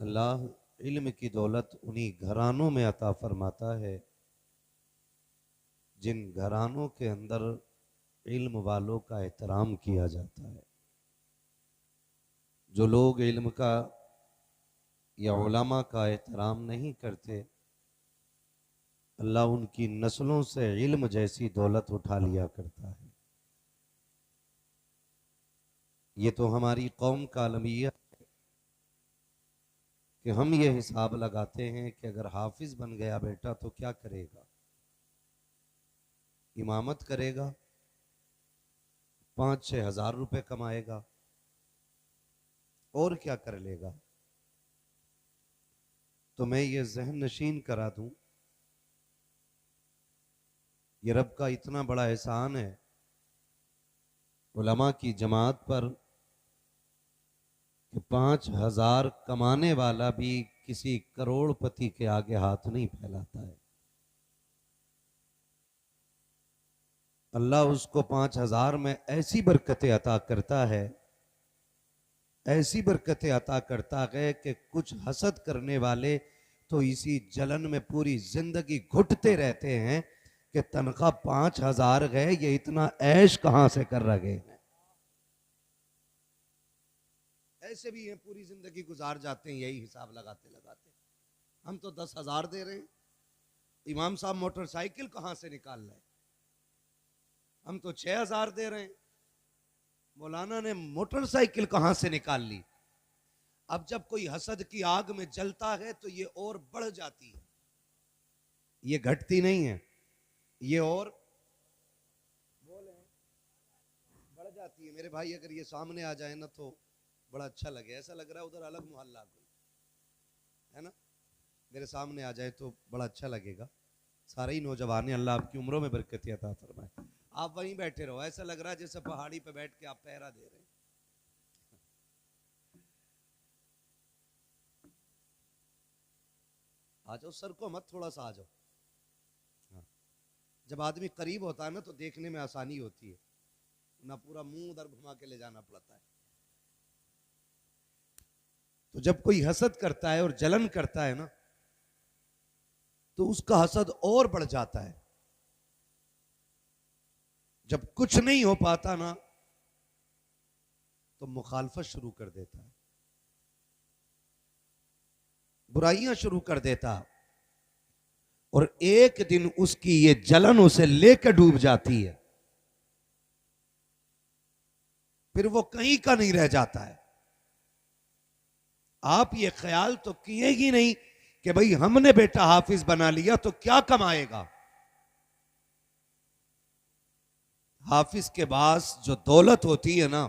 अल्लाह इल्म की दौलत उन्हीं घरानों में अता फरमाता है जिन घरानों के अंदर इल्म वालों का एहतराम किया जाता है। जो लोग इल्म का या उलमा का एहतराम नहीं करते, अल्लाह उनकी नस्लों से इल्म जैसी दौलत उठा लिया करता है। ये तो हमारी कौम का अलमिया कि हम ये हिसाब लगाते हैं कि अगर हाफिज बन गया बेटा तो क्या करेगा, इमामत करेगा, 5-6 हज़ार रुपए कमाएगा और क्या कर लेगा। तो मैं ये जहन नशीन करा दूं, ये रब का इतना बड़ा एहसान है उलमा की जमात पर कि 5,000 कमाने वाला भी किसी करोड़पति के आगे हाथ नहीं फैलाता है। अल्लाह उसको 5,000 में ऐसी बरकतें अता करता है, ऐसी बरकतें अता करता है कि कुछ हसद करने वाले तो इसी जलन में पूरी जिंदगी घुटते रहते हैं कि तनख्वाह 5,000 गए, ये इतना ऐश कहां से कर रहे हैं। ऐसे भी हैं, पूरी जिंदगी गुजार जाते हैं यही हिसाब लगाते लगाते। हम तो 10,000 दे रहे हैं, इमाम साहब मोटरसाइकिल कहां से निकाल रहे हैं। हम तो 6,000 दे रहे हैं, मौलाना ने मोटरसाइकिल कहां से निकाल ली। अब जब कोई हसद की आग में जलता है तो ये और बढ़ जाती है, ये घटती नहीं है, ये और बोले बढ़ जाती है। मेरे भाई अगर ये सामने आ जाए ना तो बड़ा अच्छा लगे, ऐसा लग रहा है उधर अलग मोहल्ला कोई है ना, मेरे सामने आ जाए तो बड़ा अच्छा लगेगा। सारे ही नौजवान, अल्लाह आपकी उम्रों में बरकत अता फरमाए। आप वहीं बैठे रहो, ऐसा लग रहा है जैसे पहाड़ी पे बैठ के आप पहरा दे रहे हैं। आ जाओ, सर को मत, थोड़ा सा आ जाओ। हाँ। जब आदमी करीब होता है ना तो देखने में आसानी होती है, ना पूरा मुंह उधर घुमा के ले जाना पड़ता है। तो जब कोई हसद करता है और जलन करता है ना तो उसका हसद और बढ़ जाता है। जब कुछ नहीं हो पाता ना तो मुखालफत शुरू कर देता है, बुराइयां शुरू कर देता, और एक दिन उसकी ये जलन उसे लेकर डूब जाती है, फिर वो कहीं का नहीं रह जाता है। आप ये ख्याल तो किए ही नहीं कि भाई हमने बेटा हाफिज बना लिया तो क्या कमाएगा। हाफिज के पास जो दौलत होती है ना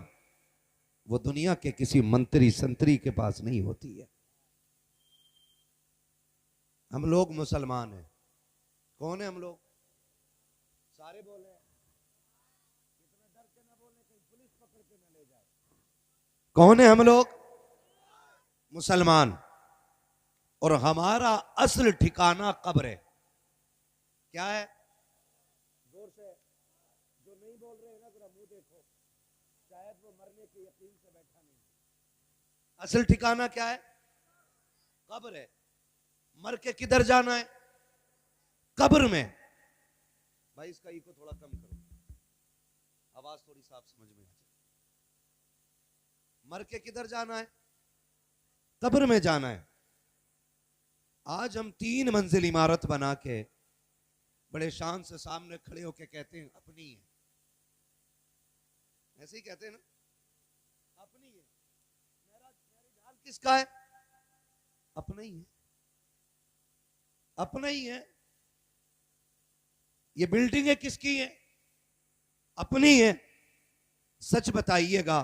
वो दुनिया के किसी मंत्री संतरी के पास नहीं होती है। हम लोग मुसलमान हैं, कौन है हम लोग? सारे बोले, इतना डर के ना बोले कहीं पुलिस पकड़ के ना ले जाए। कौन है हम लोग? मुसलमान। और हमारा असल ठिकाना कब्र है। क्या है? जोर से, जो नहीं बोल रहे हैं ना जरा मुंह देखो, शायद वो मरने के यकीन से बैठा नहीं। असल ठिकाना क्या है? कब्र है। मर के किधर जाना है? कब्र में। भाई इसका इको थोड़ा कम करो, आवाज थोड़ी साफ समझ में आ जाए। मर के किधर जाना है? कब्र में जाना है। आज हम 3 मंजिल इमारत बना के बड़े शान से सामने खड़े होके कहते हैं अपनी है, ऐसे ही कहते हैं ना, अपनी है। मेरा घर किसका है? अपना ही है, अपना ही है। ये बिल्डिंग किसकी है? अपनी है। सच बताइएगा,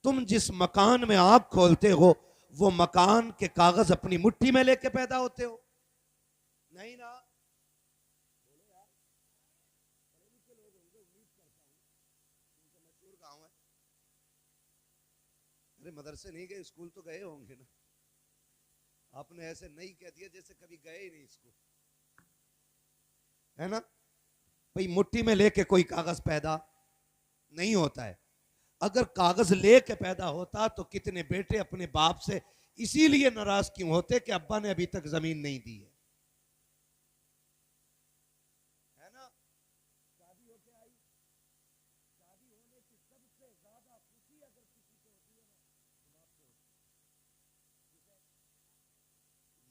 तुम जिस मकान में आंख खोलते हो वो मकान के कागज अपनी मुट्ठी में लेके पैदा होते हो? नहीं ना। बोलो यार, पढ़े लिखे लोग होंगे, उम्मीद करता हूं, क्योंकि मशहूर गांव है। अरे मदरसे नहीं गए, स्कूल तो गए होंगे ना। आपने ऐसे नहीं कह दिया जैसे कभी गए ही नहीं स्कूल, है ना। भाई मुट्ठी में लेके कोई कागज पैदा नहीं होता है। अगर कागज लेके पैदा होता तो कितने बेटे अपने बाप से इसीलिए नाराज क्यों होते कि अब्बा ने अभी तक जमीन नहीं दी है ना। शादी होके आई, शादी होने की सबसे ज्यादा खुशी अगर किसी को होती है ना, तो आपको होती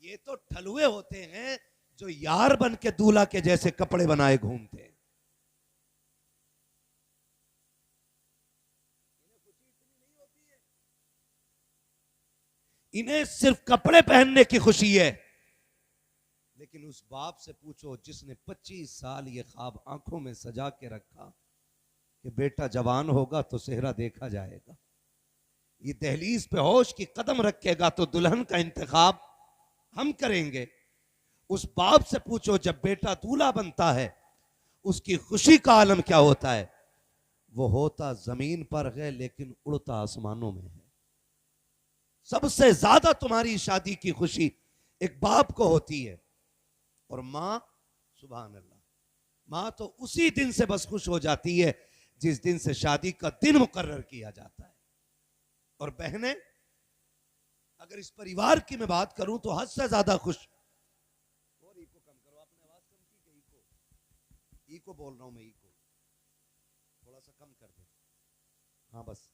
है। ये तो ठलुए होते हैं जो यार बन के दूल्हा के जैसे कपड़े बनाए घूमते हैं। इन्हें सिर्फ कपड़े पहनने की खुशी है। लेकिन उस बाप से पूछो जिसने 25 साल ये ख्वाब आंखों में सजा के रखा कि बेटा जवान होगा तो सेहरा देखा जाएगा, ये दहलीज पे होश की कदम रखेगा तो दुल्हन का इंतखाब हम करेंगे। उस बाप से पूछो जब बेटा दूल्हा बनता है उसकी खुशी का आलम क्या होता है। वो होता जमीन पर है लेकिन उड़ता आसमानों में है। सबसे ज्यादा तुम्हारी शादी की खुशी एक बाप को होती है। और मां, सुभान अल्लाह, मां तो उसी दिन से बस खुश हो जाती है जिस दिन से शादी का दिन मुकर्रर किया जाता है। और बहनें, अगर इस परिवार की मैं बात करूं तो हद से ज्यादा खुश। और इको कम करो, आपने आवाज कम की कि इको बोल रहा हूं मैं, इको थोड़ा सा कम कर दे। हाँ बस।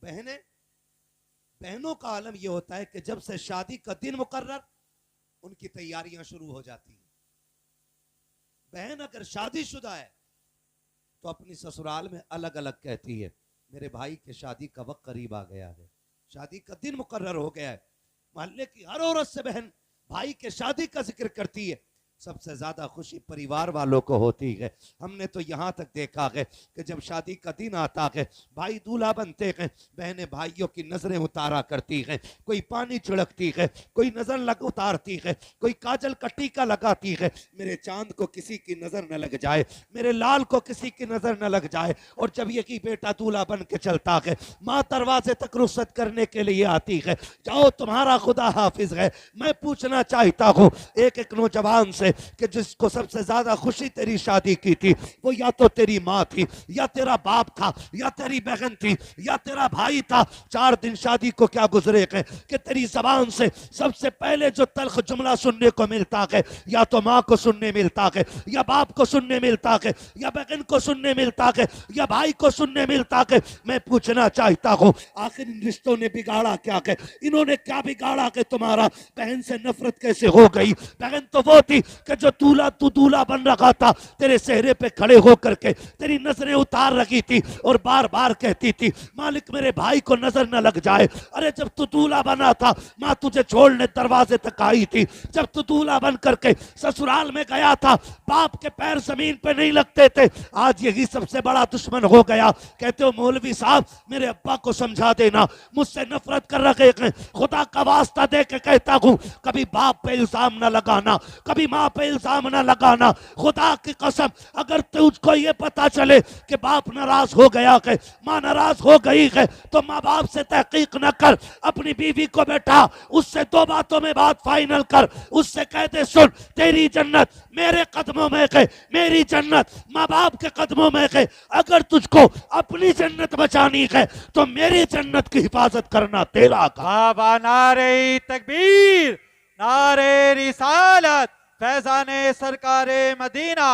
बहनें, बहनों का आलम यह होता है कि जब से शादी का दिन मुकर्रर उनकी तैयारियां शुरू हो जाती हैं। बहन अगर शादीशुदा है तो अपनी ससुराल में अलग अलग कहती है मेरे भाई के शादी का वक्त करीब आ गया है, शादी का दिन मुकर्रर हो गया है। मोहल्ले की हर औरत से बहन भाई के शादी का जिक्र करती है। सबसे ज्यादा खुशी परिवार वालों को होती है। हमने तो यहाँ तक देखा है कि जब शादी का दिन आता है, भाई दूल्हा बनते हैं, बहनें भाइयों की नजरें उतारा करती हैं। कोई पानी छिड़कती है, कोई नजर लग उतारती है, कोई काजल का टीका लगाती है, मेरे चांद को किसी की नजर न लग जाए, मेरे लाल को किसी की नजर न लग जाए। और जब ये कि बेटा दूल्हा बन के चलता है, माँ दरवाजे तक रुखसत करने के लिए आती है, जाओ तुम्हारा खुदा हाफिज है। मैं पूछना चाहता हूँ एक एक नौजवान से कि जिसको सबसे ज्यादा खुशी तेरी शादी की थी वो या तो तेरी माँ थी, या तेरा बाप था, या तेरी बहन थी, या तेरा भाई था। 4 दिन शादी को क्या गुजरे हैं कि तेरी जबान से सबसे पहले जो तल्ख जुमला सुनने को मिलता है या तो माँ को सुनने मिलता है, या बाप को सुनने मिलता है, या बहन को सुनने मिलता है, या भाई को सुनने मिलता है। मैं पूछना चाहता हूँ आखिर इन रिश्तों ने बिगाड़ा क्या है? इन्होंने क्या बिगाड़ा कि तुम्हारा बहन से नफरत कैसे हो गई? बहन तो वो थी कि जो तू दूल्हा बन रखा था, तेरे चेहरे पे खड़े होकर के तेरी नजरें उतार रखी थी और बार बार कहती थी मालिक मेरे भाई को नजर न लग जाए। अरे जब तू दूल्हा बना था माँ तुझे छोड़ने दरवाजे तक आई थी। जब तू दूल्हा बन करके ससुराल में गया था बाप के पैर जमीन पे नहीं लगते थे। आज यही सबसे बड़ा दुश्मन हो गया। कहते हो मौलवी साहब मेरे अब्बा को समझा देना, मुझसे नफरत कर रखे हैं। खुदा का वास्ता दे के कहता हूँ कभी बाप पे इल्जाम न लगाना, कभी माँ पे इल्जाम न लगाना। खुदा की कसम अगर तुझको ये पता चले कि बाप नाराज हो गया है, माँ नाराज हो गई है, तो माँ बाप से तहकीक न कर, अपनी बीवी को बैठा उससे 2 बातों में बात फाइनल कर। उससे कह दे सुन तेरी जन्नत मेरे कदमों में है, मेरी जन्नत माँ बाप के कदमों में है। अगर तुझको अपनी जन्नत बचानी है तो मेरी जन्नत की हिफाजत करना तेरा काम। नारे तकबीर, नारे रिसालत, फैजाने सरकारे मदीना,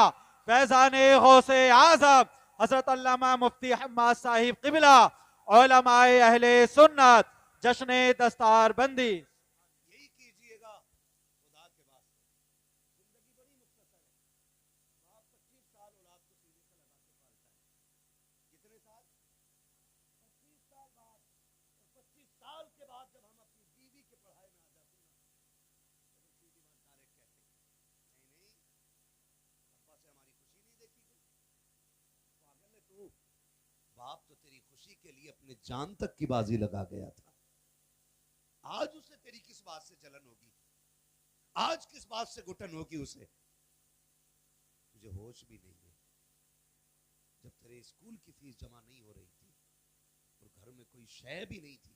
फैजाने गौसे आजम हजरत अल्लामा मुफ्ती हम्माद साहिब क़िबला, उलमाए अहले सुन्नत, जश्न दस्तार बंदी। यही कीजिएगा खुदा के वास्ते। जिंदगी बड़ी मुख्तसर है। बाप 25 साल औलाद को सीने से लगा के पालता है। कितने साल? 25 साल बाद। और 25 साल के बाद जब हम अपनी बीवी के पढ़ाई में आ जाते हैं तो वो सीधी बात डायरेक्ट कहते हैं नहीं नहीं, अब्बा से हमारी खुशी नहीं देखी गई। पागल है तू, बाप तो तेरी खुशी के लिए अपने जान तक की बाजी लगा गया था। आज उसे तेरी किस बात से जलन होगी? आज किस बात से घुटन होगी उसे? तुझे होश भी नहीं है। जब तेरे स्कूल की फीस जमा नहीं हो रही थी और घर में कोई शय भी नहीं थी,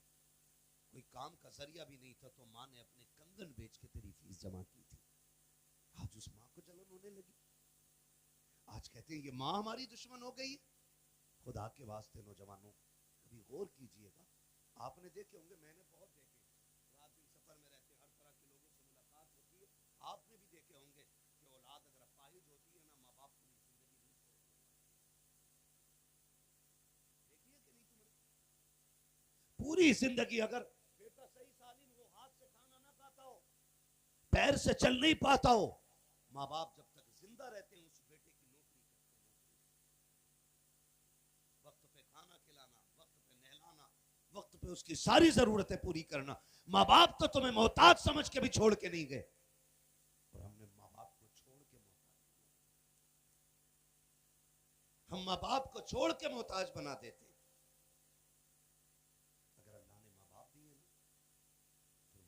कोई काम का जरिया भी नहीं था, तो माँ ने अपने कंगन बेच के तेरी फीस जमा की थी। आज उस माँ को जलन होने लगी। आज कहते हैं ये माँ हमारी दुश्मन हो गई है। खुदा के वास्ते नौजवानों कभी गौर कीजिएगा। आपने देखे होंगे, मैंने बहुत देखे, पूरी जिंदगी अगर बेटा सही सालिम हो, हाथ से खाना ना खाता हो, पैर से चल नहीं पाता हो, माँ बाप जब तक जिंदा रहते हैं उस बेटे की नौकरी करते हैं। वक्त पे खाना खिलाना, वक्त पे नहलाना, वक्त पे उसकी सारी जरूरतें पूरी करना। माँ बाप तो तुम्हें मोहताज समझ के भी छोड़ के नहीं गए, और हमने माँ बाप को छोड़ के मोहताज, हम माँ बाप को छोड़ के मोहताज बना देते। अगर अल्लाह ने माँ बाप दिए ना, फिर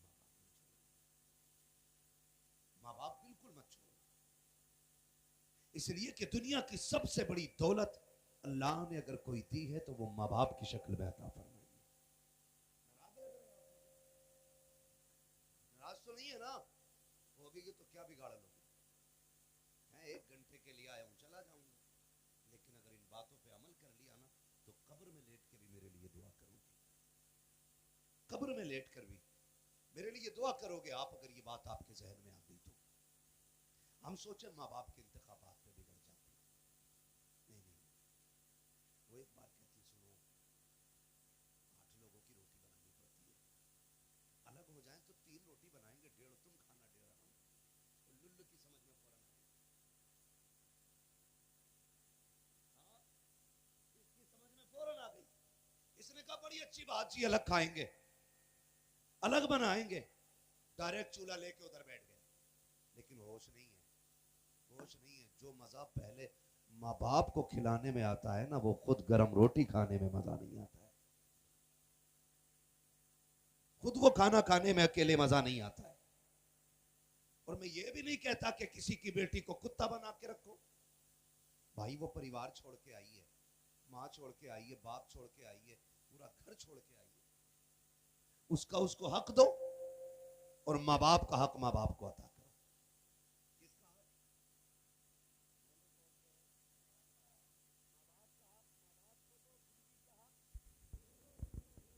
माँ बाप बिल्कुल मत छोड़ो, इसलिए कि दुनिया की सबसे बड़ी दौलत अल्लाह ने अगर कोई दी है तो वो माँ बाप की शक्ल में अता फरमाई। नाराज तो नहीं है ना, होगी तो क्या बिगाड़ लोगे? मैं 1 घंटे के लिए आया हूं, चला जाऊंगा, लेकिन अगर इन बातों पे अमल कर लिया ना तो कब्र में लेट के भी मेरे लिए दुआ करोगे, कब्र में लेट कर भी मेरे लिए दुआ करोगे आप, अगर ये बात आपके जहन में आ गई तो। हम सोचे माँ बाप के इंतखाबात पे बिगड़ जाते हैं, नहीं नहीं, वो एक बार कहती सुनो, 8 लोगों की रोटी बनानी पड़ती है, अलग हो जाए तो 3 रोटी बनाएंगे, 1.5 तुम खाना 1.5 हम। तो लुल्लु की समझ में फौरन आ गई, हाँ, इसकी समझ में फौरन आ गई। इसने कहा बड़ी अच्छी बात जी, अलग खाएंगे, अलग बनाएंगे, डायरेक्ट चूल्हा लेके उधर बैठ गए। लेकिन होश नहीं है, होश नहीं है। जो मजा पहले माँ बाप को खिलाने में आता है ना, वो खुद गरम रोटी खाने में मजा नहीं आता है, खुद वो खाना खाने में अकेले मजा नहीं आता है। और मैं ये भी नहीं कहता कि किसी की बेटी को कुत्ता बना के रखो, भाई वो परिवार छोड़ के आई है, माँ छोड़ के आई है, बाप छोड़ के आई है, पूरा घर छोड़ के आई है, उसका उसको हक दो, और माँ बाप का हक माँ बाप को अता करो।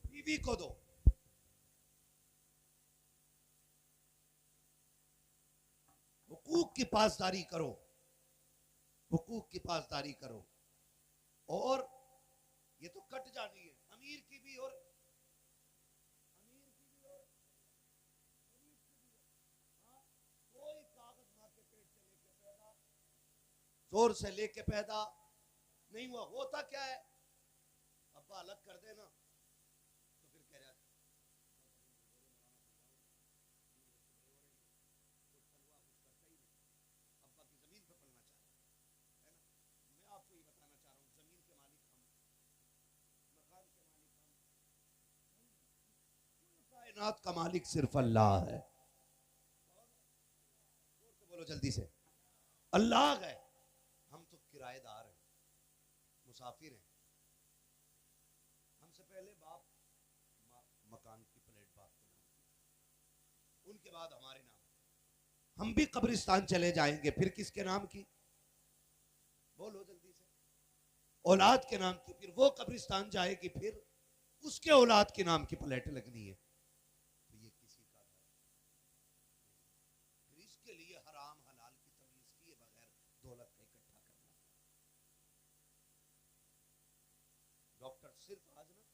बीवी को दो, हुकूक की पासदारी करो, हुकूक की पासदारी करो। और ये तो कट जानी है, अमीर की भी और अमीर की भी और गरीब की भी। हाँ, कोई कागज माँ के पेट से लेके पैदा, जोर से लेके पैदा नहीं हुआ। होता क्या है, अब्बा अलग कर देना तो फिर कह रहा अब्बा की जमीन पे पलना चाह रहा है ना। मैं आपको ये बताना चाह रहा हूँ, जमीन के मालिक हम, मकान के मालिक हम, कायनात का मालिक सिर्फ अल्लाह है। बोलो जल्दी से, अल्लाह है। हम तो किराएदार हैं, मुसाफिर हैं। हमसे पहले बाप मकान की प्लेट बाप के नाम की, उनके बाद हमारे नाम। हम भी कब्रिस्तान चले जाएंगे, फिर किसके नाम की? बोलो जल्दी से, औलाद के नाम की। फिर वो कब्रिस्तान जाएगी, फिर उसके औलाद के नाम की प्लेट लगनी है। तो ये किसी का घर, फिर इसके लिए हराम हलाल की तमीज किए बगैर दौलत का इकट्ठा करना। डॉक्टर सिर्फ आज ना,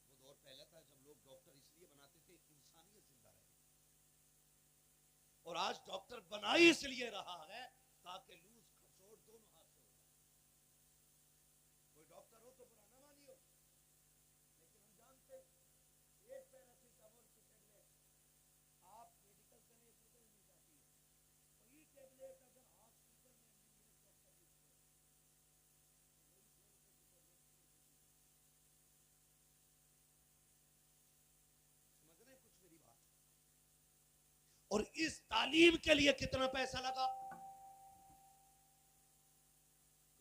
वो दौर पहले था जब लोग डॉक्टर इसलिए बनाते थे इंसानियत जिंदा रहे, और आज डॉक्टर बना ही इसलिए रहा है ताकि लूज खसोट दोनों हाथ से हो। कोई डॉक्टर हो तो बुरा ना मानियो, लेकिन हम जानते एक पैरासीटामोल की टेबलेट आप मेडिकल से ₹1 में मिल जाती है, वही टेबलेट अगर हॉस्पिटल में एमबीबीएस डॉक्टर लिखते हैं समझ रहे कुछ मेरी बात। और इस तालीम के लिए कितना पैसा लगा?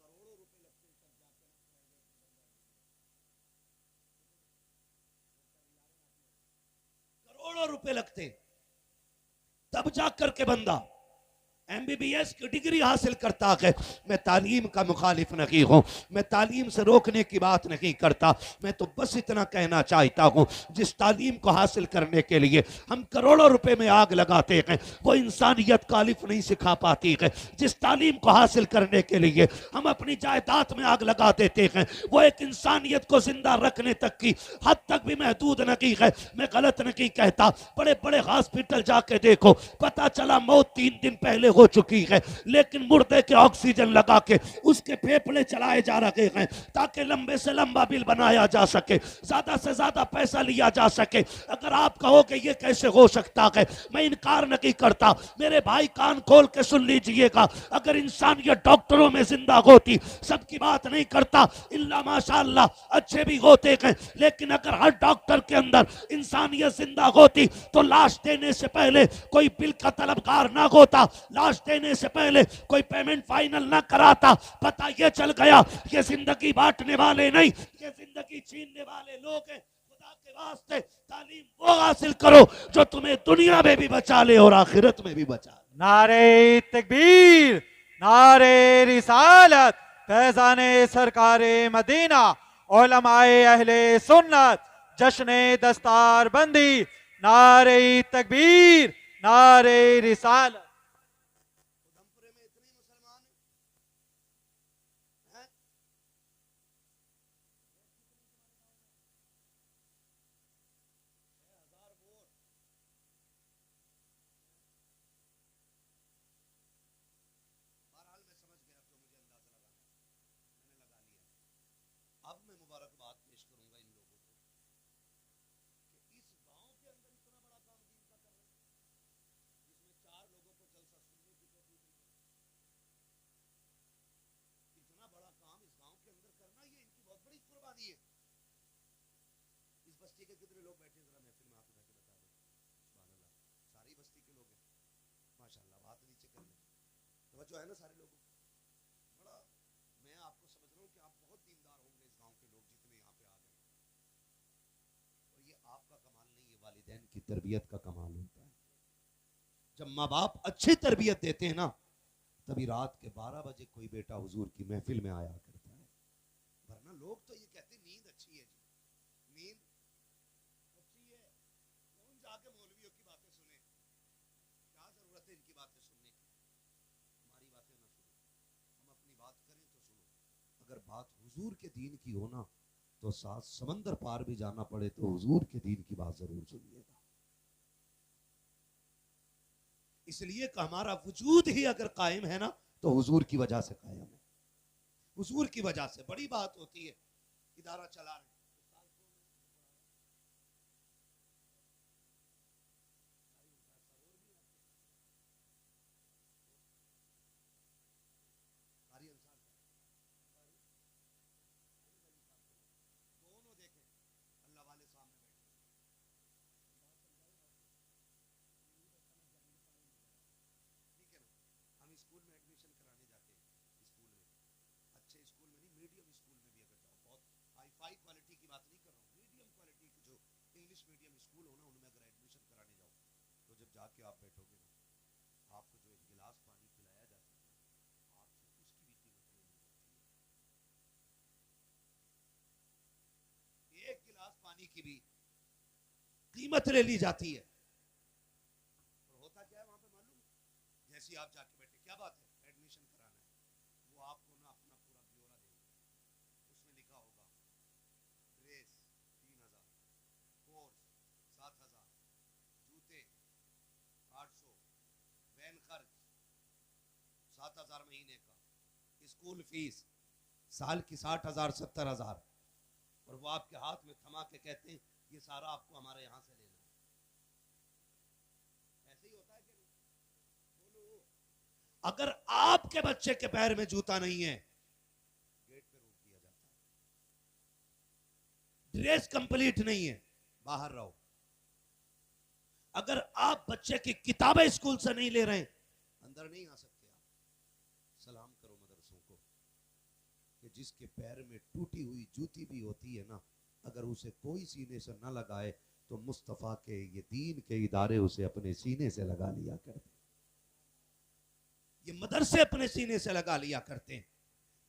करोड़ों रुपए लगते हैं, तब जाकर करोड़ों रुपए लगते, तब जाकर के बंदा MBBS की डिग्री हासिल करता है। मैं तालीम का मुखालिफ नहीं हूँ, मैं तालीम से रोकने की बात नहीं करता। मैं तो बस इतना कहना चाहता हूँ, जिस तालीम को हासिल करने के लिए हम करोड़ों रुपए में आग लगाते हैं, वो इंसानियत का अलिफ नहीं सिखा पाती है। जिस तालीम को हासिल करने के लिए हम अपनी जायदाद में आग लगा देते हैं, वो एक इंसानियत को जिंदा रखने तक की हद तक भी महदूद नहीं है। मैं गलत नहीं कहता, बड़े बड़े हॉस्पिटल जाके देखो, पता चला मौत 3 दिन पहले हो चुकी है, लेकिन मुर्दे के ऑक्सीजन लगा के उसके फेफड़े चलाए जा रहे हैं ताकि लंबे से लंबा बिल बनाया जा सके, ज्यादा से ज्यादा पैसा लिया जा सके। अगर आप कहोगे ये कैसे हो सकता है, मैं इनकार नहीं करता। मेरे भाई कान खोल के सुन लीजिएगा, अगर इंसानियत डॉक्टरों में जिंदा होती, सबकी बात नहीं करता, इल्ला माशाअल्लाह अच्छे भी होते हैं, लेकिन अगर हर डॉक्टर के अंदर इंसानियत जिंदा होती तो लाश देने से पहले कोई बिल का तलबगार ना होता, लाश देने से पहले कोई पेमेंट फाइनल ना कराता। पता ये चल गया, ये जिंदगी बांटने वाले नहीं, ये जिंदगी छीनने वाले लोग हैं। खुदा के वास्ते तालीम वो हासिल करो जो तुम्हें दुनिया में भी बचा ले और आखिरत में भी बचा ले। नारे तकबीर, नारे रिसालत, फैजाने सरकारे मदीना, उलमाए अहले सुन्नत, जश्ने दस्तार बंदी, नारे तकबीर, नारे रिसालत। उधमपुरे में इतने मुसलमान हैं? बहरहाल मैं समझ गया जो मुझे अंदाजा लगाना है, मैंने लगा लिया। अब मैं मुबारकबाद पेश करूंगा इन लोगों को कि इस गांव के अंदर इतना बड़ा काम दीन का कर रहे हैं, जिसमें 4 लोगों को जलसा सुनने की तौफीक मिली। इतना बड़ा काम इस गांव के अंदर करना, ये इनकी बहुत बड़ी कुर्बानी है। इस बस्ती के कितने लोग बैठे जरा महफिल में हाथ उठा के बता दो। सुभान अल्लाह, सारी बस्ती के लोग हैं माशाल्लाह। बात नीचे कर ले, तवज्जो है ना सारे लोगों को। बड़ा मैं आपको समझ रहा हूँ कि आप बहुत दीनदार होंगे इस गांव के लोग जितने यहाँ पे आ गए। और ये आपका कमाल नहीं, ये वालिदैन की तरबियत का कमाल होता है। जब माँ बाप अच्छी तरबियत देते हैं ना, तभी रात के 12 बजे कोई बेटा हुजूर की महफिल में आया करता है। वरना लोग तो ये कहते हैं नींद अच्छी है जी, नींद अच्छी है, कौन जाके मौलवियों की बातें सुने, क्या जरूरत है इनकी बातें सुनने की। हमारी बातें ना सुनो, हम अपनी बात करें तो सुनो। अगर बात हुजूर के दीन की हो ना, तो 7 समंदर पार भी जाना पड़े तो हुजूर के दीन की बात जरूर सुनिएगा। इसलिए कि हमारा वजूद ही अगर कायम है ना, तो हुजूर की वजह से कायम है। हुजूर की वजह से बड़ी बात होती है। इदारा चला रहे दोनों देखें, अल्लाह वाले सामने बैठे, ठीक है ना। हम स्कूल में एडमिशन कराने जाते हैं, स्कूल में अच्छे स्कूल में नहीं, मीडियम स्कूल में भी अगर जाओ, बहुत हाई फाई क्वालिटी की बात नहीं कर रहा हूँ, मीडियम क्वालिटी की जो इंग्लिश मीडियम स्कूल हो ना, उनमें अगर एडमिशन कराने जाओ, तो जब जाके आप बैठोगे ना, आपको जो एक गिलास पानी पिलाया जाता है ना, आपसे उसकी भी कीमत ले ली जाती है। एक गिलास पानी की भी कीमत ले ली जाती है। और होता क्या है वहां पे मालूम है? जैसे आप जाके बैठे, क्या बात है, एडमिशन कराना है, वो आपको ना अपना पूरा ब्यौरा देंगे। उसमें लिखा होगा ड्रेस 3000, कोर्स 7000, जूते 800, वैन खर्च 7000 महीने का, स्कूल फीस साल की 60,000 70,000, और वो आपके हाथ में थमा के कहते हैं ये सारा आपको हमारे यहाँ से लेना है। ऐसे ही होता है कि नहीं? बोलो, अगर आपके बच्चे के पैर में जूता नहीं है, गेट पे रोक दिया जाता है। ड्रेस कंप्लीट नहीं है, बाहर रहो। अगर आप बच्चे की किताबें स्कूल से नहीं ले रहे हैं, अंदर नहीं आ सकते आप। सलाम करो मदरसों को कि जिसके पैर में टूटी हुई जूती भी होती है ना, अगर उसे कोई सीने से न लगाए तो मुस्तफा के ये दीन के इदारे उसे अपने सीने से लगा लिया करते। ये मदरसे अपने सीने से लगा लिया करते हैं,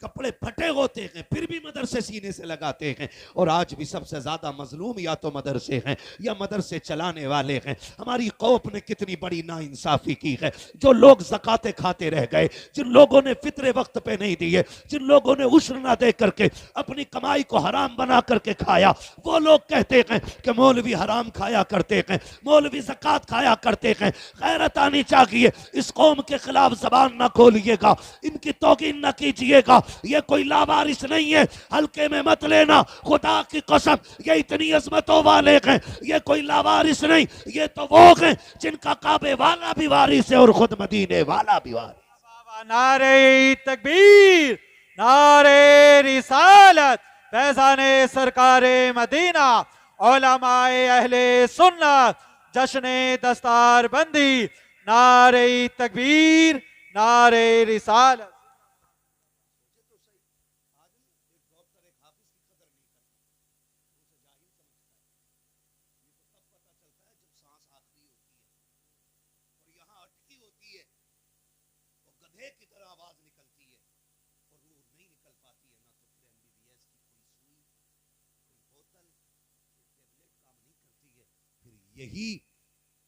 कपड़े फटे होते हैं फिर भी मदरसे सीने से लगाते हैं। और आज भी सबसे ज्यादा मजलूम या तो मदरसे हैं या मदरसे चलाने वाले हैं। हमारी कौम ने कितनी बड़ी नाइंसाफी की है। जो लोग ज़कातें खाते रह गए, जिन लोगों ने फितरे वक्त पे नहीं दिए, जिन लोगों ने उश्र ना दे करके अपनी कमाई को हराम बना करके खाया, वो लोग कहते हैं कि मौलवी हराम खाया करते हैं, मौलवी ज़कात खाया करते हैं। गैरत आनी चाहिए। इस कौम के खिलाफ जबान ना खोलिएगा, इनकी तौकीन ना कीजिएगा। ये कोई लावारिस नहीं है, हल्के में मत लेना। खुदा की कसम ये इतनी अजमतों वाले हैं, ये कोई लावारिस नहीं, ये तो वो हैं जिनका काबे वाला भी वारिस है और खुद मदीने वाला भी वारिस। नारे तकबीर, नारे रिसालत, फैज़ाने सरकारे मदीना, उलमाए अहले सुन्नत, जश्ने दस्तार बंदी, नारे तकबीर, नारे रिसालत। यही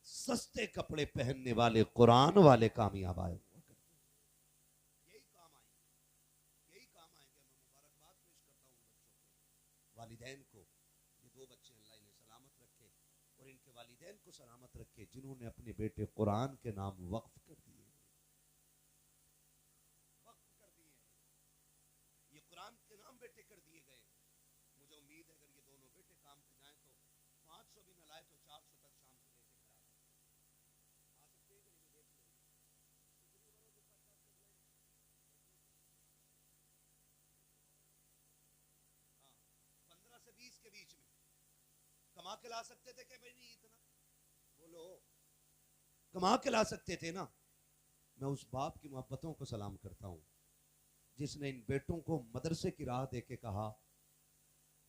सस्ते कपड़े पहनने वाले कुरान वाले कामयाब आए हुआ करते हैं। यही काम आएंगे, यही काम आएंगे। मैं मुबारकबाद पेश करता हूँ बच्चों के वालिदैन को। ये दो बच्चे अल्लाह इन्हें सलामत रखे और इनके वालिदैन को सलामत रखे जिन्होंने अपने बेटे कुरान के नाम वक्फ कर दिए, वक्फ कर दिए। ये कुरान के नाम बेटे कर दिए गए। मुझे उम्मीद है अगर ये दोनों बेटे काम पे जाएं तो 500 भी न लाए तो 400 तक शाम को लेके घर आ सकते हैं। देख लो 15 से 20 के बीच में कमा के ला सकते थे कि भाई नहीं इतना बोलो, कमा के ला सकते थे ना। मैं उस बाप की मोहब्बतों को सलाम करता हूं जिसने इन बेटों को मदरसे की राह देके कहा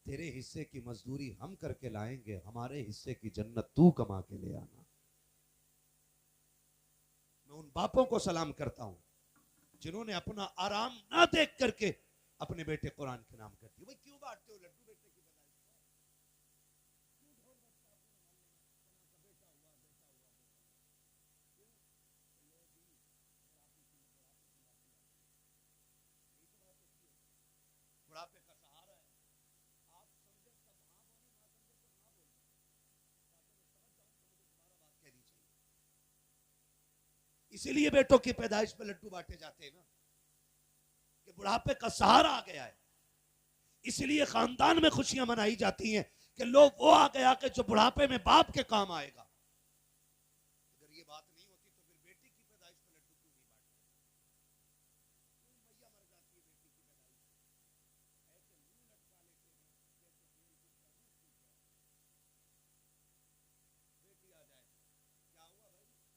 तेरे हिस्से की मजदूरी हम करके लाएंगे, हमारे हिस्से की जन्नत तू कमा के ले आना। मैं उन बापों को सलाम करता हूं जिन्होंने अपना आराम ना देख करके अपने बेटे कुरान के नाम कर दिए। भाई क्यों बांटते हो लड्डू बेटे की बुढ़ापे का सहारा है। आप समझे तब हाँ बोले, ना समझे तो ना बोले, ताकि मैं समझ जाऊं तो मुझे दोबारा बात कहनी चाहिए। इसीलिए बेटों की पैदाइश पे लड्डू बांटे जाते हैं ना, कि बुढ़ापे का सहारा आ गया है। इसलिए खानदान में खुशियां मनाई जाती हैं कि लोग वो आ गया कि जो बुढ़ापे में बाप के काम आएगा। अगर ये बात नहीं होती तो फिर बेटी की पैदाइश पे लड्डू क्यों नहीं बांटते? क्यों मैया मर जाती है बेटी की पैदाइश पे? ऐसे मुंह लटका लेते हैं जैसे मेरी किसका मुंह टूट जाए। बेटी आ जाए क्या हुआ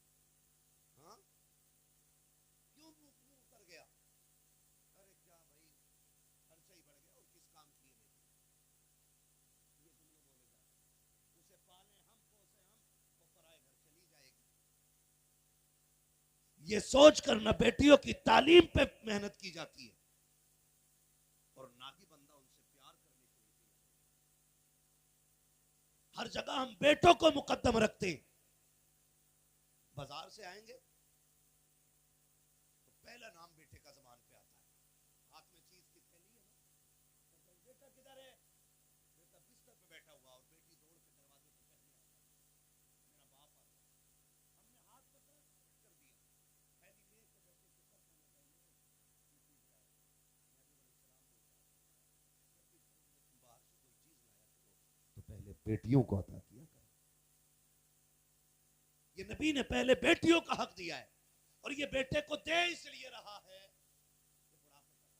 भाई, हाँ क्यों मुंह उतर गया? अरे क्या भाई खर्चा ही बढ़ गया और किस काम की है बेटी? ये जुमले बोले जाते हैं। उसे पाले हम, पोसे हम, वो पराए घर चली जाएगी। ये सोच कर न बेटियों की तालीम पे मेहनत की जाती है और ना ही बंदा उनसे प्यार करने के लिए। हर जगह हम बेटों को मुकद्दम रखते हैं। बाजार से आएंगे तो पहला नाम बेटे का ज़बान पे आता है, हाथ में चीज की थैली है ना, तो बेटा किधर है? बेटा बिस्तर पे बैठा हुआ और बेटी दौड़ के दरवाजे पे पहले आ जाती, मेरा बाप आ गया। हमने हाथ पकड़ा कर दिया, थैली ले के बेटे के सर में लगाई, ये चीज लाया। नबी अलैहिस्सलाम ने कहा जब भी तुम बाहर से कोई चीज लाया करो तो पहले बेटियों को अता किया करो। ये नबी ने पहले बेटियों का हक दिया है और ये बेटे को दे इसलिए रहा है कि बुढ़ापे का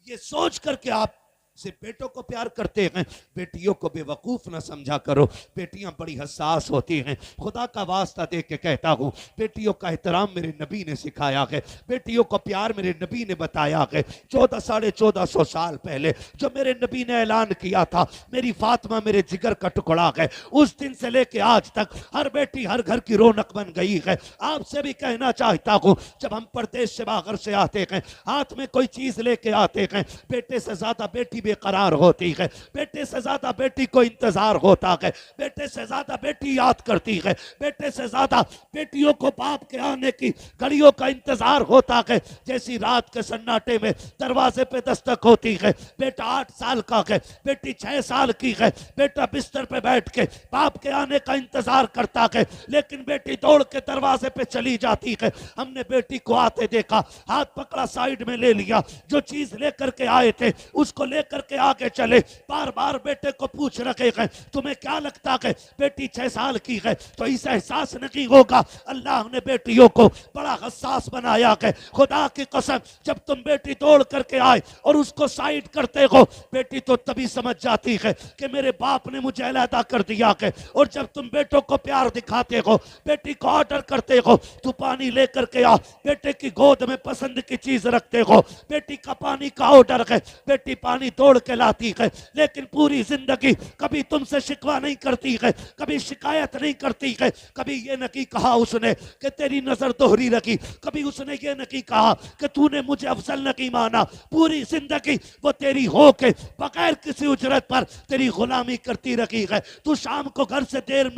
ये सोच करके आप सिर्फ बेटों को प्यार करते हैं, बेटियों को बेवकूफ ना समझा करो। बेटियां बड़ी हसास होती हैं। खुदा का वास्ता दे के कहता हूं, बेटियों का एहतराम मेरे नबी ने सिखाया है, बेटियों को प्यार मेरे नबी ने बताया है। 1400 साल पहले जो मेरे नबी ने ऐलान किया था, मेरी फातिमा मेरे जिगर का टुकड़ा है, उस दिन से लेके आज तक हर बेटी हर घर की रौनक बन गई है। आपसे भी कहना चाहता हूं, जब हम परदेश से बाहर से आते हैं, हाथ में कोई चीज लेके आते हैं, बेटे से ज्यादा बेटी बेकरार होती है, बेटे से ज्यादा बेटी को इंतजार होता है, बेटे से ज्यादा बेटी याद करती है, बेटे से ज्यादा बेटियों को बाप के आने की घड़ियों का इंतजार होता है। जैसी रात के सन्नाटे में दरवाजे पे दस्तक होती है, बेटा 8 साल का है, बेटी 6 साल की है, बेटा बिस्तर पे बैठ के बाप के आने का इंतजार करता है, लेकिन बेटी दौड़ के दरवाजे पे चली जाती है। हमने बेटी को आते देखा, हाथ पकड़ा, साइड में ले लिया, जो चीज लेकर के आए थे उसको लेकर के आगे चले। बार बार बेटे को पूछ रखे हैं, तुम्हें क्या लगता है बेटी 6 साल की है तो इसे एहसास नहीं होगा? अल्लाह ने बेटियों को बड़ा हसास बनाया है। खुदा की कसम, जब तुम बेटी दौड़ करके आए और उसको साइड करते हो, बेटी तो तभी समझ जाती है कि मेरे बाप ने मुझे अलहदा कर दिया है। और जब तुम बेटों को प्यार दिखाते हो, बेटी को ऑर्डर करते हो, तू पानी लेकर के आ, बेटे की गोद में पसंद की चीज रखते हो, बेटी का पानी का ऑर्डर है, बेटी पानी तोड़ के लाती है, लेकिन पूरी जिंदगी कभी तुमसे शिकवा नहीं करती है, कभी शिकायत नहीं करती है, कभी ये नहीं कहा उसने कि तेरी नजर दोहरी रखी, कभी उसने ये नहीं कहा कि तूने मुझे अफजल नहीं माना। पूरी जिंदगी वो तेरी हो के बगैर किसी उजरत पर तेरी गुलामी करती रखी है। तू शाम को घर से देर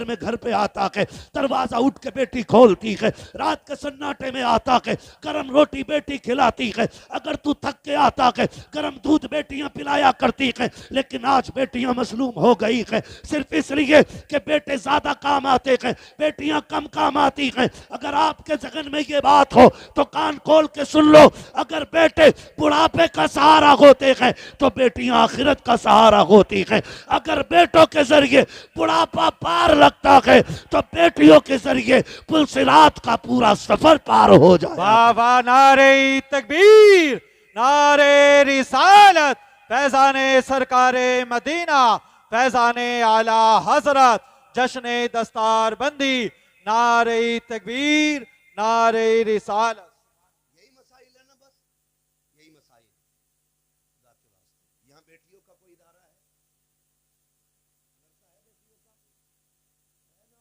में घर पे आता है, दरवाजा उठ के बेटी खोलती है, रात के सन्नाटे में आता है, गरम रोटी बेटी खिलाती है, अगर तू थक के आता है गरम दूध बेटियां पिलाया करती है। लेकिन आज बेटियां मसलूम हो गई है सिर्फ इसलिए कि बेटे ज्यादा काम आते हैं, बेटियां कम काम आती हैं। अगर आपके जहन में ये बात हो तो कान खोल के सुन लो, अगर बेटे बुढ़ापे का सहारा होते हैं तो बेटियां आखिरत का सहारा होती हैं। अगर बेटों के जरिए बुढ़ापा पार लगता है तो बेटियों के जरिए पुलसिरात का पूरा सफर पार हो जाए। वाह वाह, नारे तकबीर, नारे रिसालत, फैजाने सरकारे मदीना, फैजाने आला हजरत, जश्ने दस्तार बंदी, नारे तकबीर, नारे रिसालत। यही मसाइल है ना, बस यही मसाइल। खुदा के वास्ते यहाँ बेटियों का कोई इदारा है? मदरसा है बेटियों का? है ना?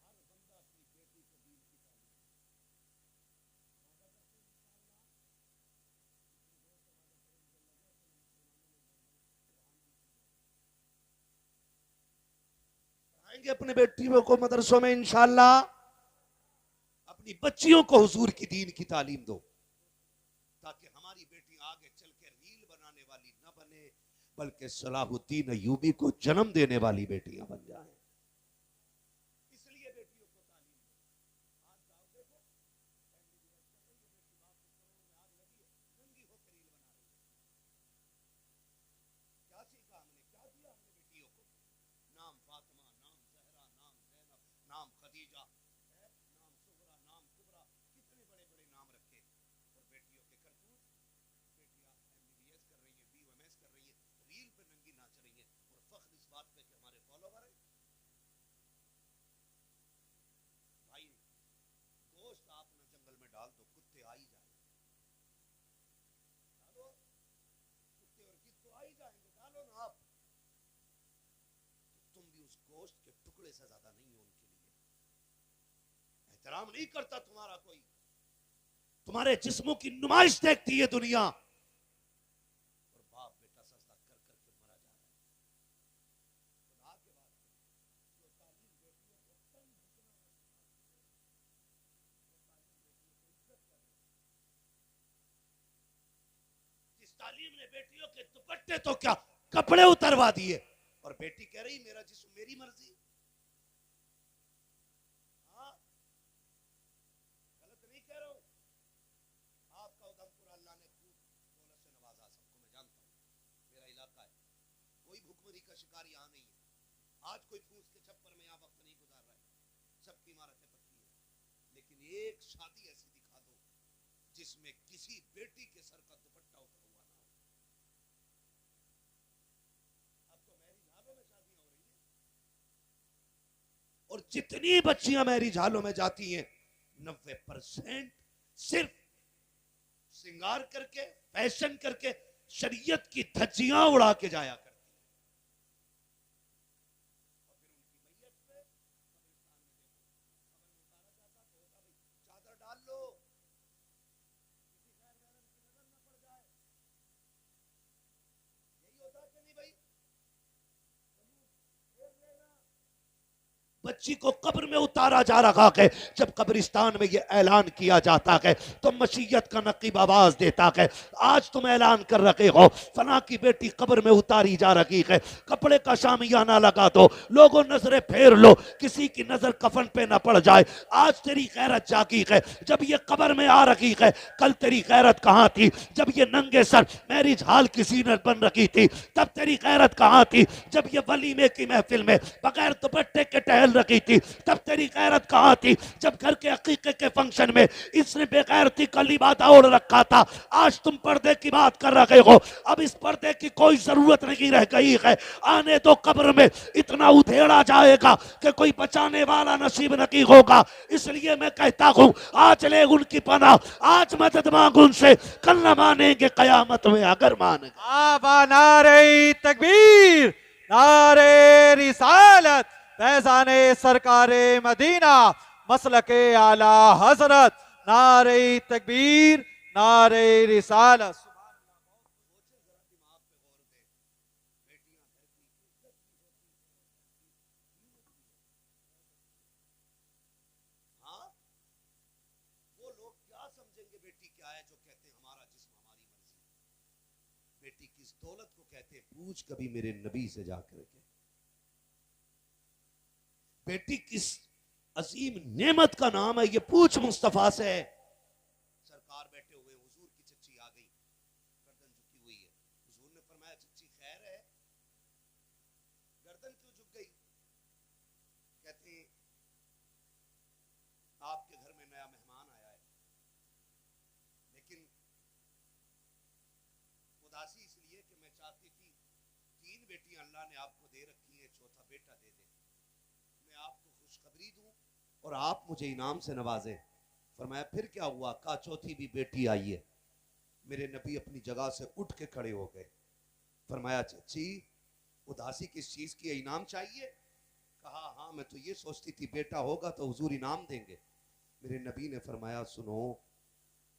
हर बंदा अपनी बेटी को दीन की तालीम दे। वादा करते हैं इंशाअल्लाह, इतनी जोर से वादा करें, मुझे लगे कि पढ़ाएंगे अपने बेटियों को मदरसों में इंशाअल्लाह। अपनी बच्चियों को हुजूर की दीन की तालीम दो, ताकि हमारी बेटी आगे चल के रील बनाने वाली न बने, बल्कि सलाहुद्दीन अय्यूबी को जन्म देने वाली बेटियां बन जाएं। इसलिए बेटियों को तालीम दो। आज जाओ देखो, MBBS कर रही है बेटी, बाप के करोड़ में आग लगी है, नंगी होकर रील बना रही है। क्या सीखा हमने, क्या दिया हमने बेटियों को? नाम फातिमा, नाम जहरा, नाम जैनब, नाम खदीजा, नाम सुगरा, नाम कुबरा, कितने बड़े बड़े नाम रखे। और बेटियों के करतूत, बेटियां MBBS कर रही हैं, BUMS कर रही हैं, रील पे नंगी नाच रही हैं, और फख्र इस बात पे कि हमारे फॉलोवर हैं। भाई, गोश्त आप ना जंगल में डाल दो, कुत्ते आ ही जाएंगे। डालो, कुत्ते और गिद्ध तो आ ही जाएंगे, डालो ना आप। तो तुम भी उस गोश्त के टुकड़े से ज्यादा नहीं हो उनके लिए। एहतराम नहीं करता तुम्हारा कोई, तुम्हारे जिस्मों की नुमाइश देखती है दुनिया, और बाप बेटा सजदा कर करके मरा जा रहा है। खुदा के वास्ते जो तालीम बेटियों को तन झुकना का सिखाती है, जो तालीम बेटियों को इज्जत करना, जिस तालीम ने बेटियों के दुपट्टे तो क्या कपड़े उतरवा दिए, और बेटी कह रही मेरा जिस्म मेरी मर्जी। हाँ, गलत नहीं कह रहा हूं। आपका उधमपुर अल्लाह ने खूब दौलत से नवाजा, सबको मैं जानता हूं, मेरा इलाका है, कोई भुखमरी का शिकार यहाँ नहीं है। आज कोई फूस के छप्पर में यहाँ वक्त नहीं गुजार रहा है, सबकी इमारतें पक्की है। लेकिन एक शादी ऐसी दिखा दो जिसमें किसी बेटी के सर का दुपट्टा उतरा हुआ ना हो। जितनी बच्चियां मैरिज हालों में जाती हैं 90% सिर्फ श्रृंगार करके, फैशन करके, शरीयत की धज्जियां उड़ा के जाया करती हैं। और फिर उनकी मैयत पे चादर डाल लो, किसी खैर महरम की नजर न पड़ जाए। यही होता है कि नहीं भाई? बच्ची को कब्र में उतारा जा रहा है। जब कब्रिस्तान में यह ऐलान किया जाता है तो मशीयत का नकीब आवाज देता है, आज तुम ऐलान कर रखे हो फला की बेटी कब्र में उतारी जा रही है, कपड़े का शामियाना लगा दो, लोगों नजरें फेर लो, किसी की नजर कफन पे ना पड़ जाए। आज तेरी गैरत जागी है। जब ये कब्र में आ रही है, कल तेरी गैरत कहाँ थी? जब ये नंगे सर मैरिज हाल की जीनत बन रखी थी, तब तेरी गैरत कहाँ थी? जब ये वलीमे की महफिल में बगैर दुपट्टे के टहल रखी थी, तब तेरी गैरत कहाँ थी? जब घर के अकीके के फंक्शन में इसने बेगैरती का लिबादा ओढ़ रखा था। आज तुम पर्दे की बात कर रहे हो। अब इस पर्दे की कोई जरूरत नहीं रह गई है। आने तो कब्र में इतना उधेड़ा जाएगा कि कोई बचाने वाला नसीब नहीं होगा। इसलिए मैं कहता हूं, आज ले उनकी पनाह, आज मदद मांग उनसे, कल न मानेंगे कयामत में अगर मान। आबा नारे तकबीर, नारे रिसालत, फैजाने सरकारे मदीना, मसलके आला हजरत, नारे तकबीर, नारे रिसालत। वो लोग क्या समझेंगे बेटी क्या है जो कहते हैं हमारा जिस्म हमारी मर्जी। बेटी की इस दौलत को कहते हैं पूछ कभी मेरे नबी से जाकर के। बेटी किस अजीम नेमत का नाम है, ये पूछ मुस्तफा से है। सरकार बैठे हुए, हुजूर की चच्ची आ गई, गर्दन झुकी हुई है। हुजूर ने फरमाया चच्ची खैर है? गर्दन क्यों झुक गई? कहते आपके घर में नया मेहमान आया है, लेकिन उदासी इसलिए कि मैं चाहती थी 3 बेटियां अल्लाह ने आपको दे रखी हैं, चौथा बेटा दे दे, मैं आपको खुशखबरी दूं और आप मुझे इनाम से नवाजे। फरमाया फिर क्या हुआ? कहा चौथी भी बेटी आई है। मेरे नबी अपनी जगह से उठ के खड़े हो गए। फरमाया चच्ची उदासी किस चीज की है, इनाम चाहिए? कहा हाँ, मैं तो ये सोचती थी बेटा होगा तो हुजूर इनाम देंगे। मेरे नबी ने फरमाया सुनो,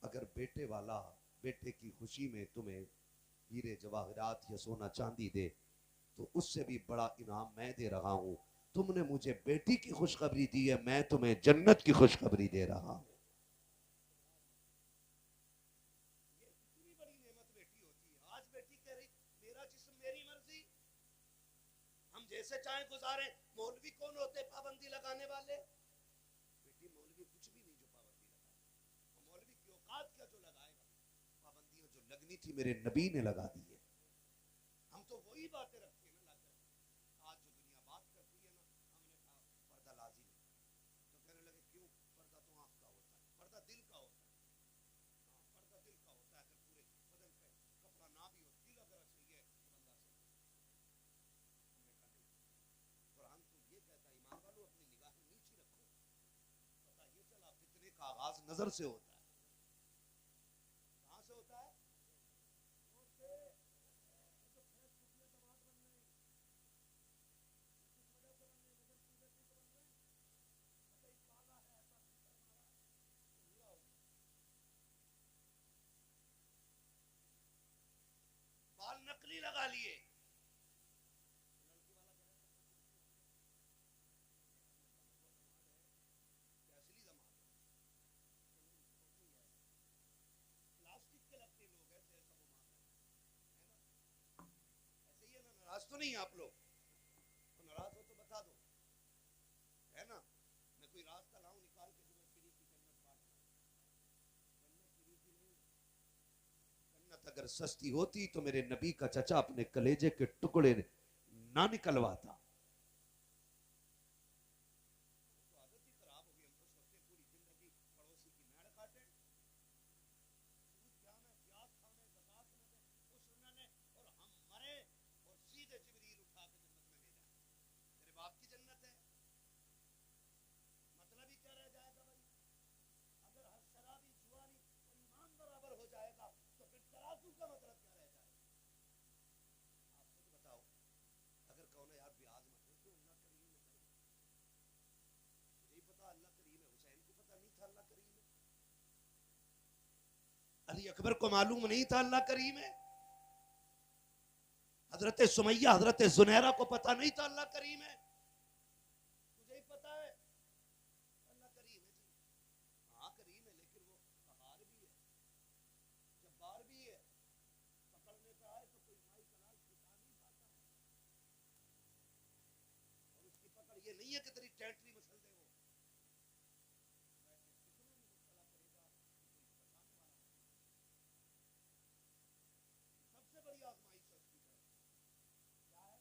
अगर बेटे वाला बेटे की खुशी में तुम्हें हीरे जवाहरात या सोना चांदी दे तो उससे भी बड़ा इनाम मैं दे रहा हूं। तुमने मुझे बेटी की खुशखबरी दी है, मैं तुम्हें जन्नत की खुशखबरी दे रहा हूं। ये कितनी बड़ी नेमत बेटी होती है। आज बेटी कह रही मेरा जिस्म मेरी मर्जी, हम जैसे चाहे गुजारें। मौलवी कौन होते पाबंदी लगाने वाले? बेटी मौलवी कुछ भी नहीं जो पाबंदी लगाए। मौलवी की औकात क्या जो लगाएगा? पाबंदियां जो लगनी थी मेरे नबी ने लगा दी है। हम तो वही बातें रखते हैं ना लाकर। आज जो दुनिया बात करती है ना, हमने कहा पर्दा लाजिम है, तो कहने लगे क्यों? पर्दा तो आंख का होता है, पर्दा दिल का होता है। हाँ, पर्दा दिल का होता है। अगर पूरे बदन पे कपड़ा ना भी हो, दिल अगर सही है तो बंदा सही है। हमने कहा नहीं, कुरान तो ये कहता है ईमान वालों अपनी निगाहें नीची रखो। पता ये चला फितने का आगाज नजर से होता है। कहां से होता है? बाल नकली लगा लिए। प्लास्टिक के लगते लोग ऐसे ऐसा वो मान रहे हैं, ऐसे ही है ना। नाराज तो नहीं आप लोग? तो नाराज हो तो बता दो, है ना। मैं कोई रास्ता लाऊं निकाल के जो मैं फ्री की जन्नत बांट दूं। जन्नत फ्री की नहीं। जन्नत अगर सस्ती होती तो मेरे नबी का चचा अपने कलेजे के टुकड़े ना निकलवाता। तो आदत ही खराब हो गई। हम तो सोचते पूरी जिंदगी पड़ोसी की मेड़ काटे, सूद खाने, प्याज खाने, ज़कात न दे, उसने ने, और हम मरे और सीधे जिब्रील उठा के जन्नत में ले जाए। तेरे बाप की जन्नत है। अली अकबर को मालूम नहीं था अल्लाह करीम है। हजरत सुमैया हजरत जुनैरा को पता नहीं था अल्लाह करीम है। तुझे ही पता है अल्लाह करीम है जी। हाँ करीम है, लेकिन वो कहार भी है, जब्बार भी है। पकड़ने पे आए तो कोई माई कलाल छुटा नहीं पाता है। और उसकी पकड़ ये नहीं है कि तेरी टेंटरी मसल दे। वो सबसे बड़ी आजमाइश है उसकी क्या है?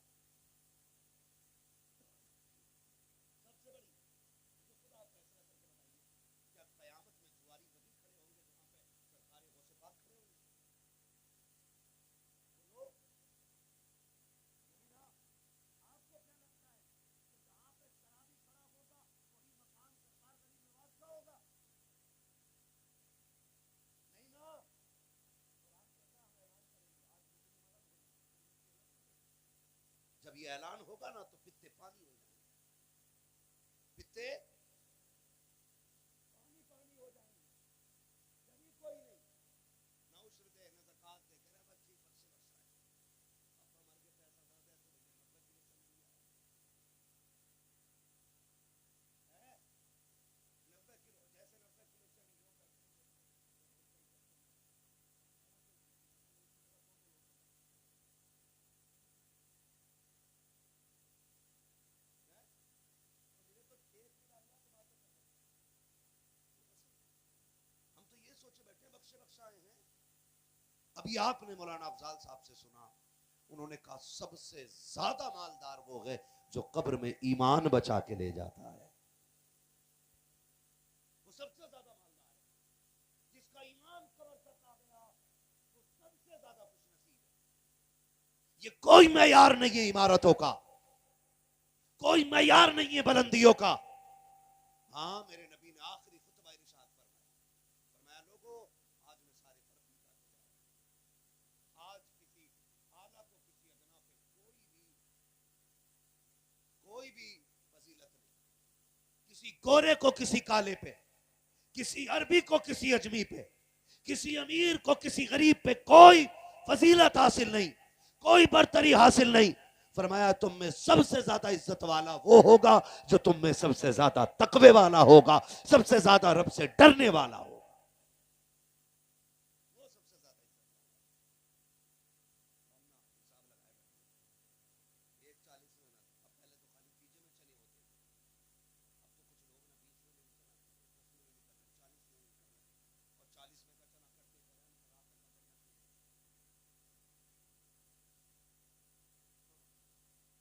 सबसे बड़ी जो खुदा आप फैसला करके बताइए, क्या कयामत में जुआरी वही खड़े होंगे जहां पे सरकारे गौसे पाक खड़े होंगे? बोलो नहीं ना। आपको क्या लगता है कि जहां पे शराबी खड़ा होगा वही मकान सरकार गरीब नवाज का होगा? नहीं ना। कुरान कहता है हम ऐलान करेंगे आज किसी ने मदद होगी, जब ये ऐलान होगा ना तो पित्ते पानी हो जाएंगे, पित्ते पानी पानी हो जाएंगे। जब कोई नहीं ना उश्र दे ना ज़कात दे, कह रहा बच्ची बख्शे बख्शाए अब्बा मर के पैसा दे दे तो भैया नब्बे किलो चल दिया है 90 किलो, जैसे 90 किलो चली लो कर तो खेत में डालना तो बातें कर रहे हैं। हम तो ये सोचे बैठे बख्शे बख्शाए हैं। अभी आपने मौलाना अफजाल साहब से सुना, उन्होंने कहा सबसे ज्यादा मालदार वो है जो कब्र में ईमान बचा के ले जाता है। वो सबसे ज्यादा मालदार है, जिसका ईमान कब्र तक आ गया वो सबसे ज्यादा खुशनसीब है। ये कोई मैयार नहीं है इमारतों का, कोई मैयार नहीं है बुलंदियों का। हाँ मेरे नबी ने आखिरी खुतबा इरशाद फरमाया लोगों आज मैं सारे फर्क निकालने जा रहा हूं। आज किसी आला को किसी अदना पे कोई भी फजीलत नहीं, किसी गोरे को किसी काले पे, किसी अरबी को किसी अजमी पे, किसी अमीर को किसी गरीब पे कोई फजीलत हासिल नहीं, कोई बरतरी हासिल नहीं। फरमाया तुम में सबसे ज्यादा इज्जत वाला वो होगा जो तुम में सबसे ज्यादा तकवे वाला होगा, सबसे ज्यादा रब से डरने वाला होगा। वो सबसे ज्यादा इज्जत वाला। हिसाब लगाए बैठे 1:40 में ना, अब पहले तो खाली पीछे में चले होते थे, अब तो कुछ लोग ना 20 में भी चला, 10 में भी कर रहे, 40 में भी कर रहे, और 40 में का चला करते थे हम खराब करना बढ़िया चीज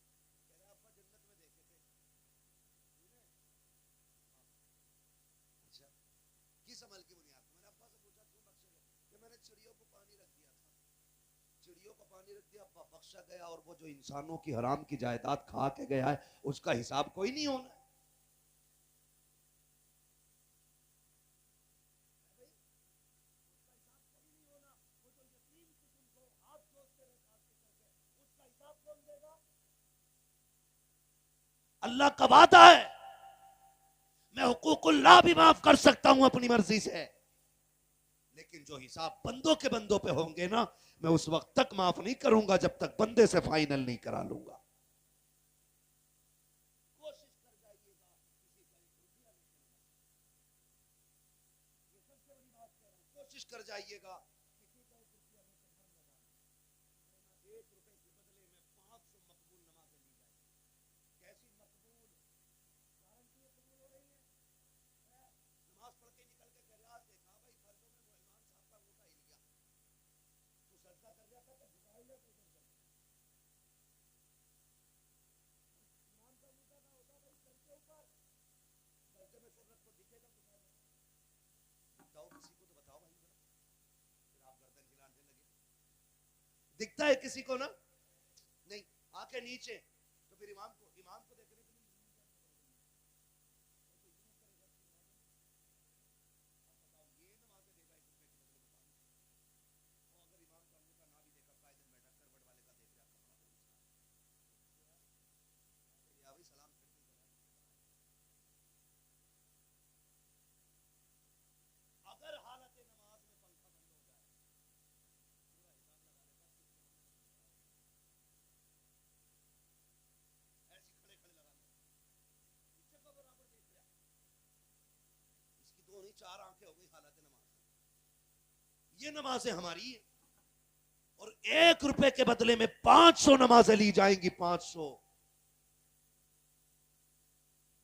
है। कह रहे अब्बा जन्नत में देखे थे तूने? हाँ। अच्छा किस अमल की बुनियाद पर? मैंने अब्बा से पूछा क्यों बख्शे गए? कि मैंने चिड़ियों को पानी रख दिया था, चिड़ियों को पानी रख दिया, अब्बा बख्शा गया, और वो जो इंसानों की हराम की जायदाद खा के गया है उसका हिसाब कोई नहीं होना है। भाई उसका हिसाब कोई नहीं होना। वो जो यतीम की तुमको हाथ जोड़ते रहे खाते करके उसका हिसाब कौन देगा? अल्लाह का वादा है मैं हुकूकुल्लाह भी माफ कर सकता हूं अपनी मर्जी से, लेकिन जो हिसाब बंदों के बंदों पे होंगे ना मैं उस वक्त तक माफ नहीं करूंगा जब तक बंदे से फाइनल नहीं करा लूंगा। कोशिश कर जाइएगा किसी का एक रुपया नहीं चलेगा, ये सबसे बड़ी बात कह रहा हूं। कोशिश कर जाइएगा किसी का एक रुपया लेकर घर लगा, 1 रुपए के बदले में 500 मकबूल नमाजें ली जाएगी। कैसी मकबूल? गारंटी है कबूल हो रही है। नमाज पढ़ के निकल के कह रहा देखा भाई फर्जों में वो इमाम साहब का अंगूठा हिल गया, तू सजदा कर रहा था तो झुका ही ले तू इधर कर। इमाम का अंगूठा ना होता भाई सर के ऊपर, सजदे में सिर रख तो दिखेगा झुका ले। बताओ किसी को तो बताओ भाई जरा, फिर आप गर्दन हिलाने लगे। दिखता है किसी को ना? नहीं। आंखें नीचे तो फिर इमाम को देखने के लिए ये नमाजें देगा 1 रुपए के बदले में 500, और अगर इमाम का अंगूठा ना भी देखा कायदे में बैठा करवट वाले का देख रहा कपड़ा तो या भी सलाम फिर भी करा। अगर हालत नमाज में पंखा बंद हो जाए चार आंखें हो गई हालत नमाज। ये नमाजें हमारी है और 1 रुपए के बदले में 500 नमाजें ली जाएंगी। 500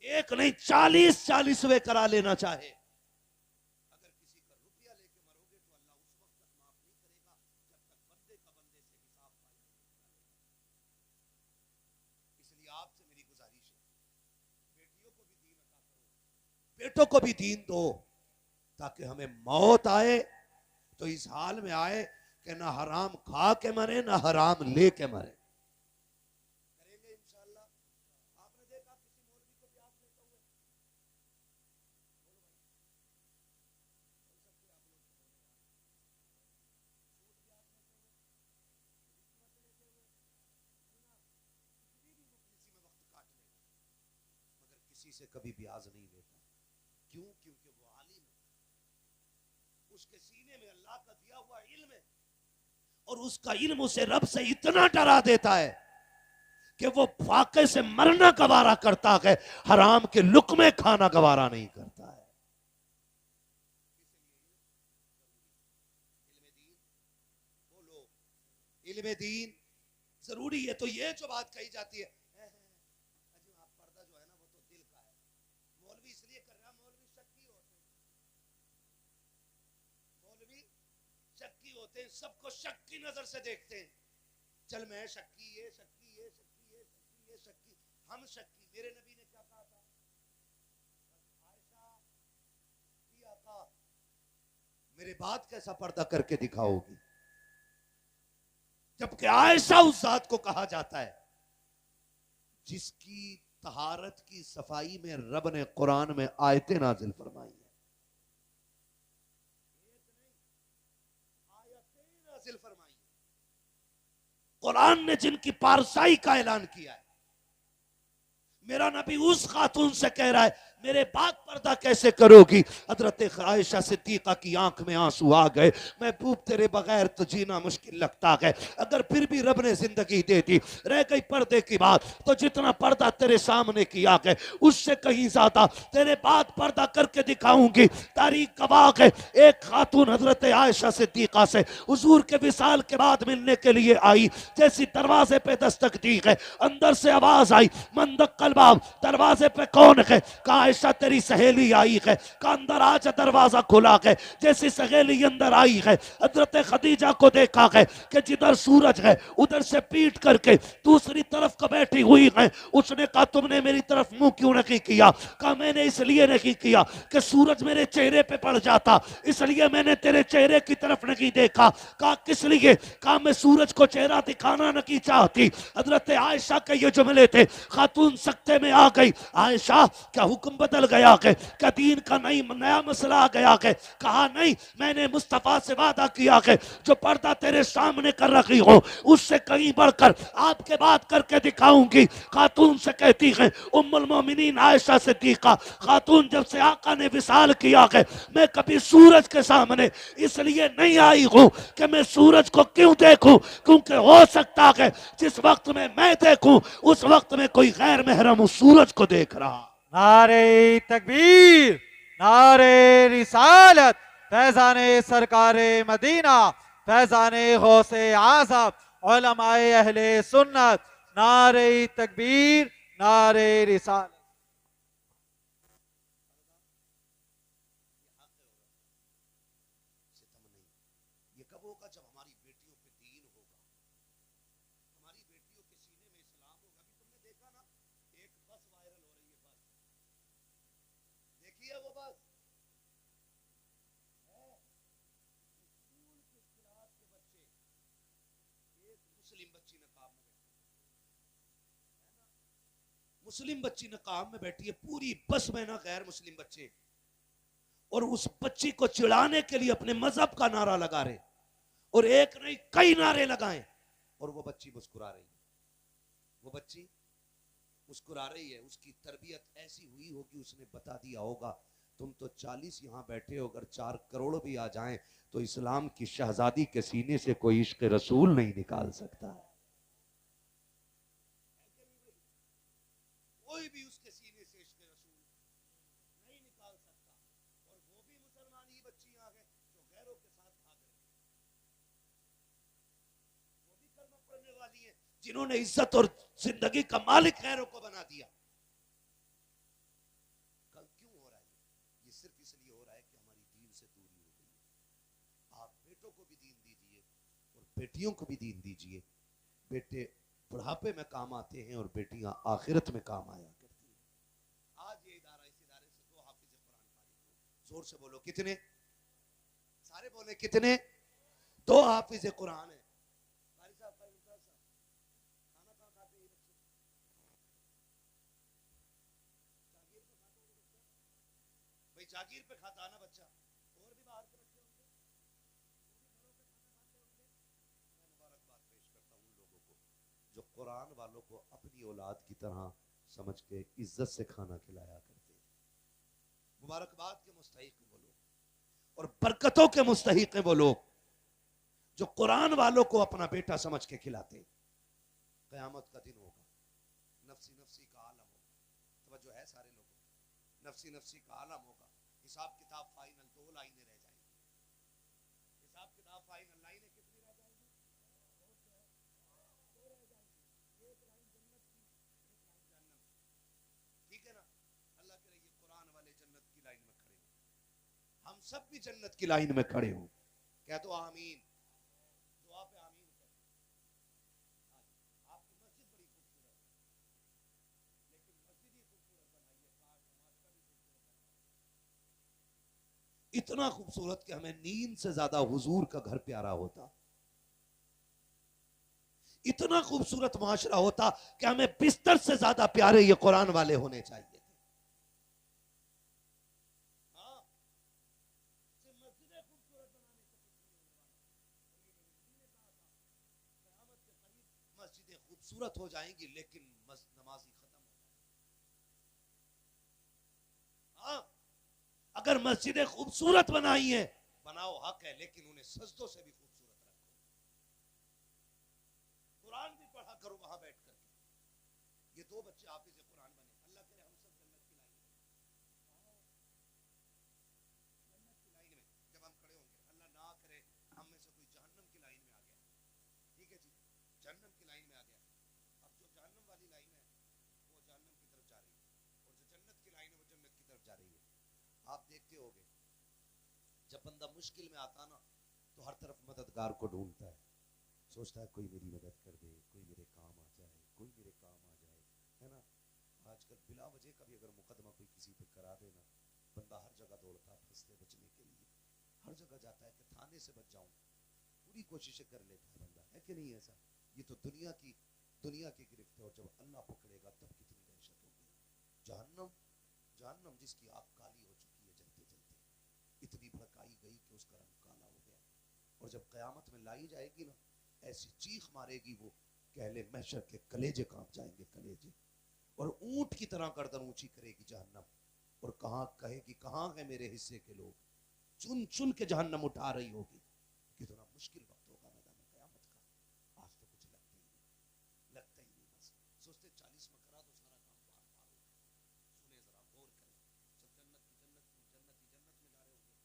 एक नहीं 40-40वें करा लेना चाहे, अगर किसी का रुपया लेके मरोगे तो अल्लाह उस वक्त तक माफ नहीं करेगा जब तक बंदे का बंदे से हिसाब फाइल नहीं करेगा। इसलिए आपसे मेरी गुजारिश है, बेटियों को भी दीन अता करो, बेटों को भी दीन दो, ताकि हमें मौत आए तो इस हाल में आए कि ना हराम खा के मरे ना हराम ले के मरे। करेंगे इंशाअल्लाह। आपने देखा किसी मौलवी को प्यास लेते हुए, मगर किसी से कभी ब्याज नहीं लेता। क्यों? क्योंकि वो आलिम है, उसके सीने में अल्लाह का दिया हुआ इल्म है और उसका इल्म उसे रब से इतना डरा देता है कि वो फाके से मरना गवारा करता है, हराम के लुक्मे खाना गवारा नहीं करता है। बोलो, इल्म दीन जरूरी है। तो ये जो बात कही जाती है, आप पर्दा जो है ना वो तो दिल का है, मौलवी इसलिए कर रहा, मौलवी शक्की होते हैं, मौलवी शक्की होते हैं, सबको शक की नजर से देखते हैं। चल मैं शक्की, ये शक्की, ये शक्की, ये शक्की, ये शक्की, हम शक्की। मेरे नबी ने क्या कहा था? आयशा की आका मेरे बाद कैसा पर्दा करके दिखाओगी? जबकि आयशा उस जात को कहा जाता है जिसकी तहारत की सफाई में रब ने कुरान में आयतें नाजिल फरमाई है। आयतें नाजिल फरमाई है। कुरान ने जिनकी पारसाई का ऐलान किया है। मेरा नबी उस खातून से कह रहा है मेरे बाद पर्दा कैसे करोगी? हजरत आयशा सिद्दीका की आंख में आंसू आ गए। महबूब तेरे बगैर तो जीना मुश्किल लगता है, अगर फिर भी रब ने जिंदगी दे दी, रह गई पर्दे की बात, तो जितना पर्दा तेरे सामने किया है उससे कहीं ज्यादा तेरे बाद पर्दा करके दिखाऊंगी। तारीख गवाह है, एक खातून हजरत आयशा सिद्दीका से हुजूर के विसाल के बाद मिलने के लिए आई। जैसी दरवाजे पे दस्तक दी है, अंदर से आवाज आई, मंदक्कल बाब, दरवाजे पे कौन है? कहा आयशा तेरी सहेली आई है। का अंदर आज दरवाजा खुला है। जैसी सहेली अंदर आई है, हजरत खदीजा को देखा है कि जिधर सूरज है उधर से पीट करके दूसरी तरफ का बैठी हुई है। उसने कहा तुमने मेरी तरफ मुंह क्यों नहीं किया? कहा मैंने इसलिए नहीं किया कि सूरज मेरे चेहरे पे पड़ जाता, इसलिए मैंने तेरे चेहरे की तरफ नहीं देखा। कहा किस लिए? कहा मैं सूरज को चेहरा दिखाना नहीं चाहती। हजरत आयशा के ये जुमले थे। खातून सख्ते में आ गई, आयशा क्या हुक्म बदल गया है? क्या दीन का नया मसला आ गया है? कहा नहीं, मैंने मुस्तफा से वादा किया है जो पर्दा तेरे सामने कर रखी हो उससे कहीं बढ़कर आपके बात करके दिखाऊंगी। खातून से कहती है उम्मुल मोमिनीन आयशा सिद्दीका, खातून जब से आका ने विसाल किया है मैं कभी सूरज के सामने इसलिए नहीं आई हूं कि मैं सूरज को क्यों देखूं, क्योंकि हो सकता है जिस वक्त में मैं देखूं उस वक्त में कोई गैर महरम उस सूरज को देख रहा। नारे तकबीर, नारे रिसालत, फैजाने सरकारे मदीना, फैजाने गौसे आज़म, उलमाए अहले सुन्नत, नारे तकबीर, नारे रिसालत। ये कब होगा? जब हमारी बेटियों पे दीन होगा, हमारी बेटियों के सीने में इस्लाम होगा। अभी तुमने देखा ना, एक बस वायरल हो रही है, बस देखिए वो बस स्कूल की क्लास के बच्चे, एक मुस्लिम बच्ची नकाब में बैठी है ना, मुस्लिम बच्ची नकाब में बैठी है, पूरी बस में ना गैर मुस्लिम बच्चे, और उस बच्ची को चिढ़ाने के लिए अपने मजहब का नारा लगा रहे, और एक नहीं कई नारे लगाए, और वो बच्ची मुस्कुरा रही है। वो बच्ची मुस्कुरा रही है। उसकी तरबियत ऐसी हुई होगी, उसने बता दिया होगा तुम तो 40 यहां बैठे हो, अगर 4 करोड़ भी आ जाएं तो इस्लाम की शहजादी के सीने से कोई इश्क रसूल नहीं निकाल सकता है। कोई भी उसके सीने से इश्क रसूल नहीं निकाल सकता। और वो भी जिन्होंने इज्जत और जिंदगी का मालिक गैरों को बना दिया। कल क्यों हो रहा है? ये सिर्फ इसलिए हो रहा है कि हमारी दीन से दूरी हो गई। आप बेटों को भी दीन दीजिए और बेटियों को भी दीन दीजिए। बेटे बुढ़ापे में काम आते हैं और बेटियां आखिरत में काम आया करती हैं। आज ये इदारा, इस इदारे से 2 हाफिज कुरान फारिग हुए। जोर से बोलो कितने? सारे बोले कितने? 2 हाफिज कुरान है। कारी साहब, खाना कहाँ खाते हैं बच्चे? जागीर पे खाता है बच्चा? भाई जागीर पे खाता है ना बच्चा। और भी बाहर के बच्चे होंगे, वो भी घरों पे खाना खाते होंगे। मैं मुबारकबाद पेश करता हूँ उन लोगों को जो कुरान वालों को अपनी औलाद की तरह समझ के इज्जत से खाना खिलाया करते हैं। मुबारकबाद के मुस्तहिक वो लोग और बरकतों के मुस्तहिक वो लोग जो कुरान वालों को अपना बेटा समझ के खिलाते। क़यामत का दिन होगा, नफ्सी नफ्सी का आलम होगा। तवज्जो है सारे लोगों? नफ्सी नफ्सी का आलम होगा। हिसाब किताब फाइनल, 2 लाइनें रह जाएंगी। हिसाब किताब फाइनल, लाइनें कितनी रह जाएंगी? 2 रह जाएंगी। एक लाइन जन्नत की, एक लाइन जहन्नम की। ठीक है ना? अल्लाह करे ये कुरान वाले जन्नत की लाइन में खड़े हो, हम सब भी जन्नत की लाइन में खड़े हो। कह दो आमीन। दुआ पे आमीन कर। आपकी मस्जिद बड़ी खूबसूरत है, लेकिन मस्जिद ही खूबसूरत बनाई है, काश नमाज का भी खूबसूरत बनाई। इतना खूबसूरत कि हमें नींद से ज्यादा हुजूर का घर प्यारा होता। इतना खूबसूरत माशरा होता कि हमें बिस्तर से ज्यादा प्यारे ये कुरान वाले होने चाहिए थे। हाँ, सिर्फ मस्जिदें खूबसूरत बनाने से कुछ नहीं होने वाला। क़यामत के करीब मस्जिदें खूबसूरत हो जाएंगी लेकिन नमाजी खत्म हो जाएंगे। हाँ, अगर मस्जिदें खूबसूरत बनाई है, बनाओ, हक है, लेकिन उन्हें सजदों से भी खूबसूरत रखो। कुरान भी पढ़ा करो वहां बैठ करके। ये 2 बच्चे हाफिज कुरान बने। अल्लाह करे हम सब जन्नत की लाइन में, जन्नत की लाइन में जब हम खड़े होंगे। अल्लाह ना करे हम में से कोई जहन्नम की लाइन में आ गया। ठीक है जी, जहन्नम की लाइन में आ गया। अब जो जहन्नम वाली लाइन है वो जहन्नम की तरफ जा रही है और जो जन्नत की लाइन है वो जन्नत की तरफ जा रही है। आप देखते होगे जब बंदा मुश्किल में आता ना तो हर तरफ मददगार को ढूंढता है, सोचता है कोई मेरी मदद कर दे, कोई मेरे काम आ जाए, कोई मेरे काम आ जाए, है ना? आजकल बिला वजह का भी अगर मुकदमा कोई किसी पे करा देना, बंदा हर जगह दौड़ता है फंसते बचने के लिए। हर जगह जाता है कि थाने से बच जाऊं, पूरी कोशिशें कर लेता है बंदा, है कि नहीं ऐसा? ये तो दुनिया की गिरफ्त है। और जब अल्लाह पकड़ेगा तब कितनी दहशत होगी। जहन्नम, जहन्नम जिसकी आग काली हो चुकी है जलते जलते, इतनी भड़काई गई कि उसका रंग काला हो गया। और जब क़यामत में लाई जाएगी ना, ऐसी चीख मारेगी वो कि अहले महशर के कलेजे कांप जाएंगे, कलेजे। और ऊंट की तरह गर्दन ऊंची करेगी जहन्नम और कहेगी कहां है मेरे हिस्से के लोग। चुन चुन के जहन्नम उठा रही होगी। कितना मुश्किल वक्त होगा मैदान क़यामत का। आज तो कुछ लगता ही नहीं, लगता ही नहीं। बस सोचते 40 में करा दो सारा काम, पार पार हो। सुने जरा, गौर करें। सब जन्नत ही जन्नत में जा रहे होंगे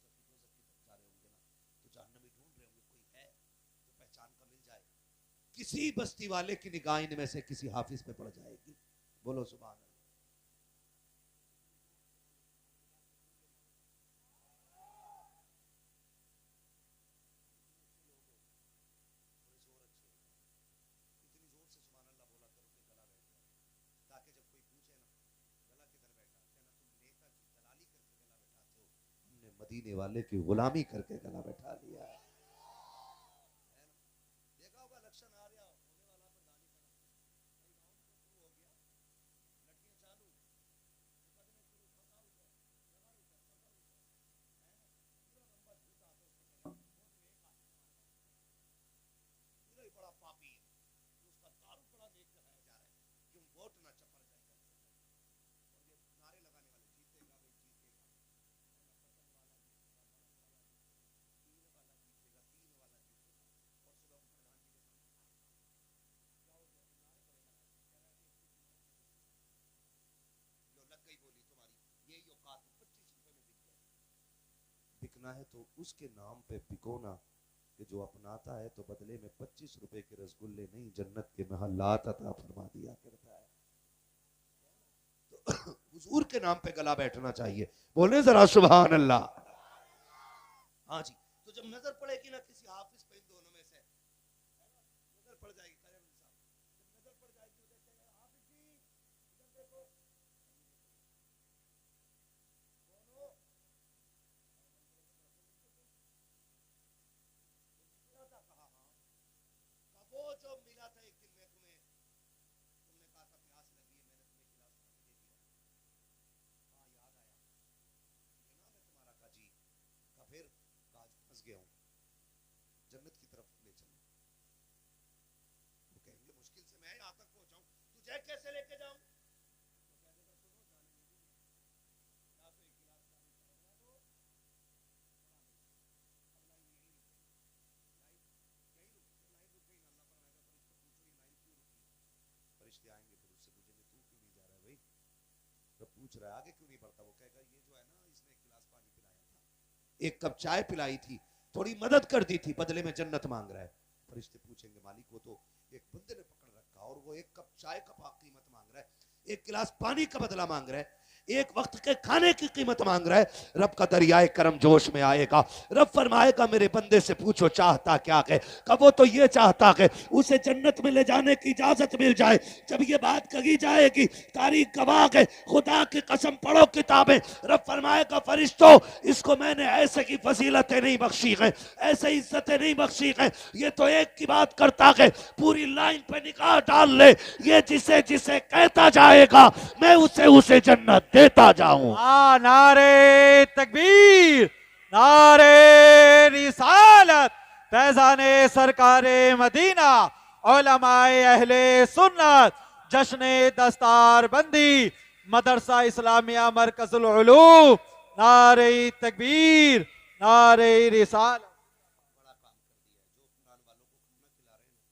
और दोज़ख की तरफ जा रहे होंगे ना, तो जहन्नमी ढूंढ रहे होंगे कोई है जो पहचान का मिल जाए। किसी बस्ती वाले की निगाह इनमें से किसी हाफिज पे पड़ जाएगी। बोलो सुभान अल्लाह। इतनी जोर से सुभान अल्लाह बोला करो कि गला बैठ जाए, ताकि जब कोई पूछे ना गला किधर बैठा, कहना तुम नेता की दलाली करके गला बैठाते हो, हमने मदीने वाले की गुलामी करके गला बैठा लिया है। देखा होगा इलेक्शन आ रहा होने वाला प्रधानी का, कई गाँव में शुरू हो गया, लड़कियां चालू, मुकदमे शुरू, फंसा उधर, जगह उधर, फंसा उधर, पूरा नंबर झूठा आता उसके खिलाफ, वोट में एक आदमी पूरा ही बड़ा पापी है, उसका दारू बड़ा नेक दिखाया जा रहा है, क्यों वोट ना चपर जाए कम से कम। और ये नारे लगाने वाले जीतेगा भाई जीतेगा, पतन वाला जीतेगा, बनन वाला जीतेगा, तीन वाला जीतेगा, और सुबह को प्रधान जी के सामने क्या हो गया, नारे बड़े लगाए, कह रहा है एक की कीमत लो लग गई बोली तुम्हारी, यही औकात 25 रुपए में बिक गए। बिकना है तो उसके नाम पे बिको ना कि जो अपनाता है तो बदले में 25 रुपए के रसगुल्ले नहीं, जन्नत के महल्लात अता फरमा दिया करता है। तो हुजूर के नाम पे गला बैठना चाहिए। बोले जरा सुभान अल्लाह। हाँ जी, तो जब नजर पड़ेगी ना किसी हाफिज पे, इन दोनों में से नजर पड़ जाएगी, जब नजर पड़ जाएगी तो देखेगा हाफिज जी इधर देखो, दोनों मिला था, कहा हाँ, का वो जो मिला था एक दिन में तुम्हें, तुमने कहा था प्यास लगी है, मैंने तुम्हें गिलास पानी दे दिया, हाँ याद आया, ये नाम है तुम्हारा? का जी। का फिर आज फंस गया हूँ, जन्नत की तरफ ले चलो। वो कहेंगे मुश्किल से मैं यहाँ तक पहुंचाऊं, तुझे कैसे लेके जाऊं? तो कह देगा सुनो, जाने दीजिए, या तो एक गिलास पानी का बदला दो, अब लाइन यही रुकेगी, लाइन यही रुकेगी, लाइन रुक गई ना, अल्लाह फरमाएगा फरिश्तों पूछो ये लाइन क्यों रुकी? फरिश्ते आएंगे फिर उससे पूछेंगे तू क्यों नहीं जा रहा है भाई, जब पूछ रहा है आगे क्यों नहीं बढ़ता? वो कहेगा ये जो है ना, इसने एक गिलास पानी पिलाया था, एक कप चाय पिलाई थी, थोड़ी मदद कर दी थी, बदले में जन्नत मांग रहा है। फरिश्ते पूछेंगे मालिक वो तो एक बंदे ने पकड़ रखा और वो एक कप चाय का कीमत मांग रहा है, एक गिलास पानी का बदला मांग रहा है, एक वक्त के खाने की कीमत मांग रहा है। रब का दरियाए करम जोश में आएगा, रब फरमाएगा मेरे बंदे से पूछो चाहता क्या है? कब वो तो ये चाहता है उसे जन्नत में ले जाने की इजाजत मिल जाए। जब ये बात कही जाएगी तारीख गवाह है, खुदा की कसम पढ़ो किताबें, रब फरमाएगा फरिश्तों इसको मैंने ऐसे की फजीलतें नहीं बख्शी है, ऐसे इज्जतें नहीं बख्शी है, ये तो एक की बात करता है, पूरी लाइन पे निकाह डाल ले, ये जिसे जिसे कहता जाएगा मैं उसे उसे जन्नत देता जाऊं। नारे तकबीर, नारे रिसालत, फैजाने सरकारे मदीना, उलमाए अहले सुन्नत, जश्ने दस्तार बंदी, मदरसा इस्लामिया मरकजुल उलूम, नारे तकबीर, नारे रिसालत। बड़ा काम कर दिया है, जो कुरान वालों को खाना खिला रहे हैं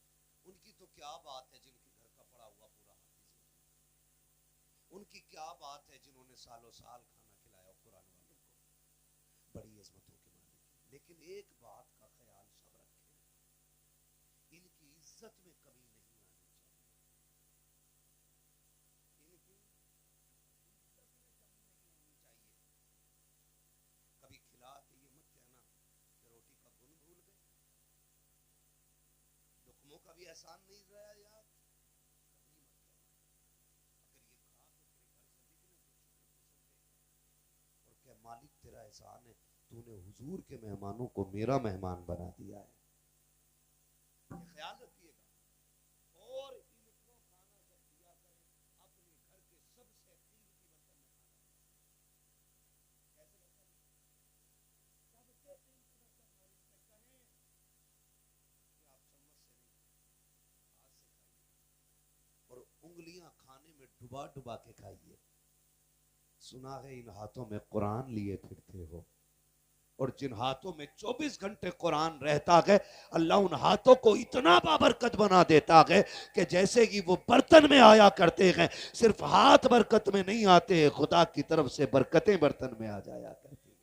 उनकी तो क्या बात है, जिनके घर का पड़ा हुआ पूरा हाफिज है, उनकी क्या बात है जिन्होंने सालों साल खाना खिलाया कुरान वालों को, बड़ी इज्जतों के मालिक। लेकिन एक बात का ख्याल सब रखें, इनकी इज्जत में कमी नहीं आनी चाहिए, इनकी इज्जत में कमी नहीं आनी चाहिए। कभी खिला के ये मत कहना कि रोटी का गुण भूल गए, लुकमों का भी एहसान नहीं रहा यार, कभी मत कहना। अगर ये खा के तेरे घर से निकले तो शुक्र और क्या मालिक तेरा एहसान है, तूने हुजूर के मेहमानों को मेरा मेहमान बना दिया है, ये ख्याल रखिएगा। और इनको खाना जब दिया करें अपने घर के सबसे कीमती बर्तन में खाना दिया, कैसे बर्तन? सबसे कीमती बर्तन, और इनसे कहें कि आप चम्मच से नहीं हाथ से खाइए और उंगलियां खाने में डुबा डुबा के खाइए। सुना है इन हाथों में कुरान लिए फिरते हो, और जिन हाथों में 24 घंटे कुरान रहता है अल्लाह उन हाथों को इतना बाबरकत बना देता है कि जैसे कि वो बर्तन में आया करते हैं, सिर्फ हाथ बरकत में नहीं आते हैं, खुदा की तरफ से बरकतें बर्तन में आ जाया करती हैं।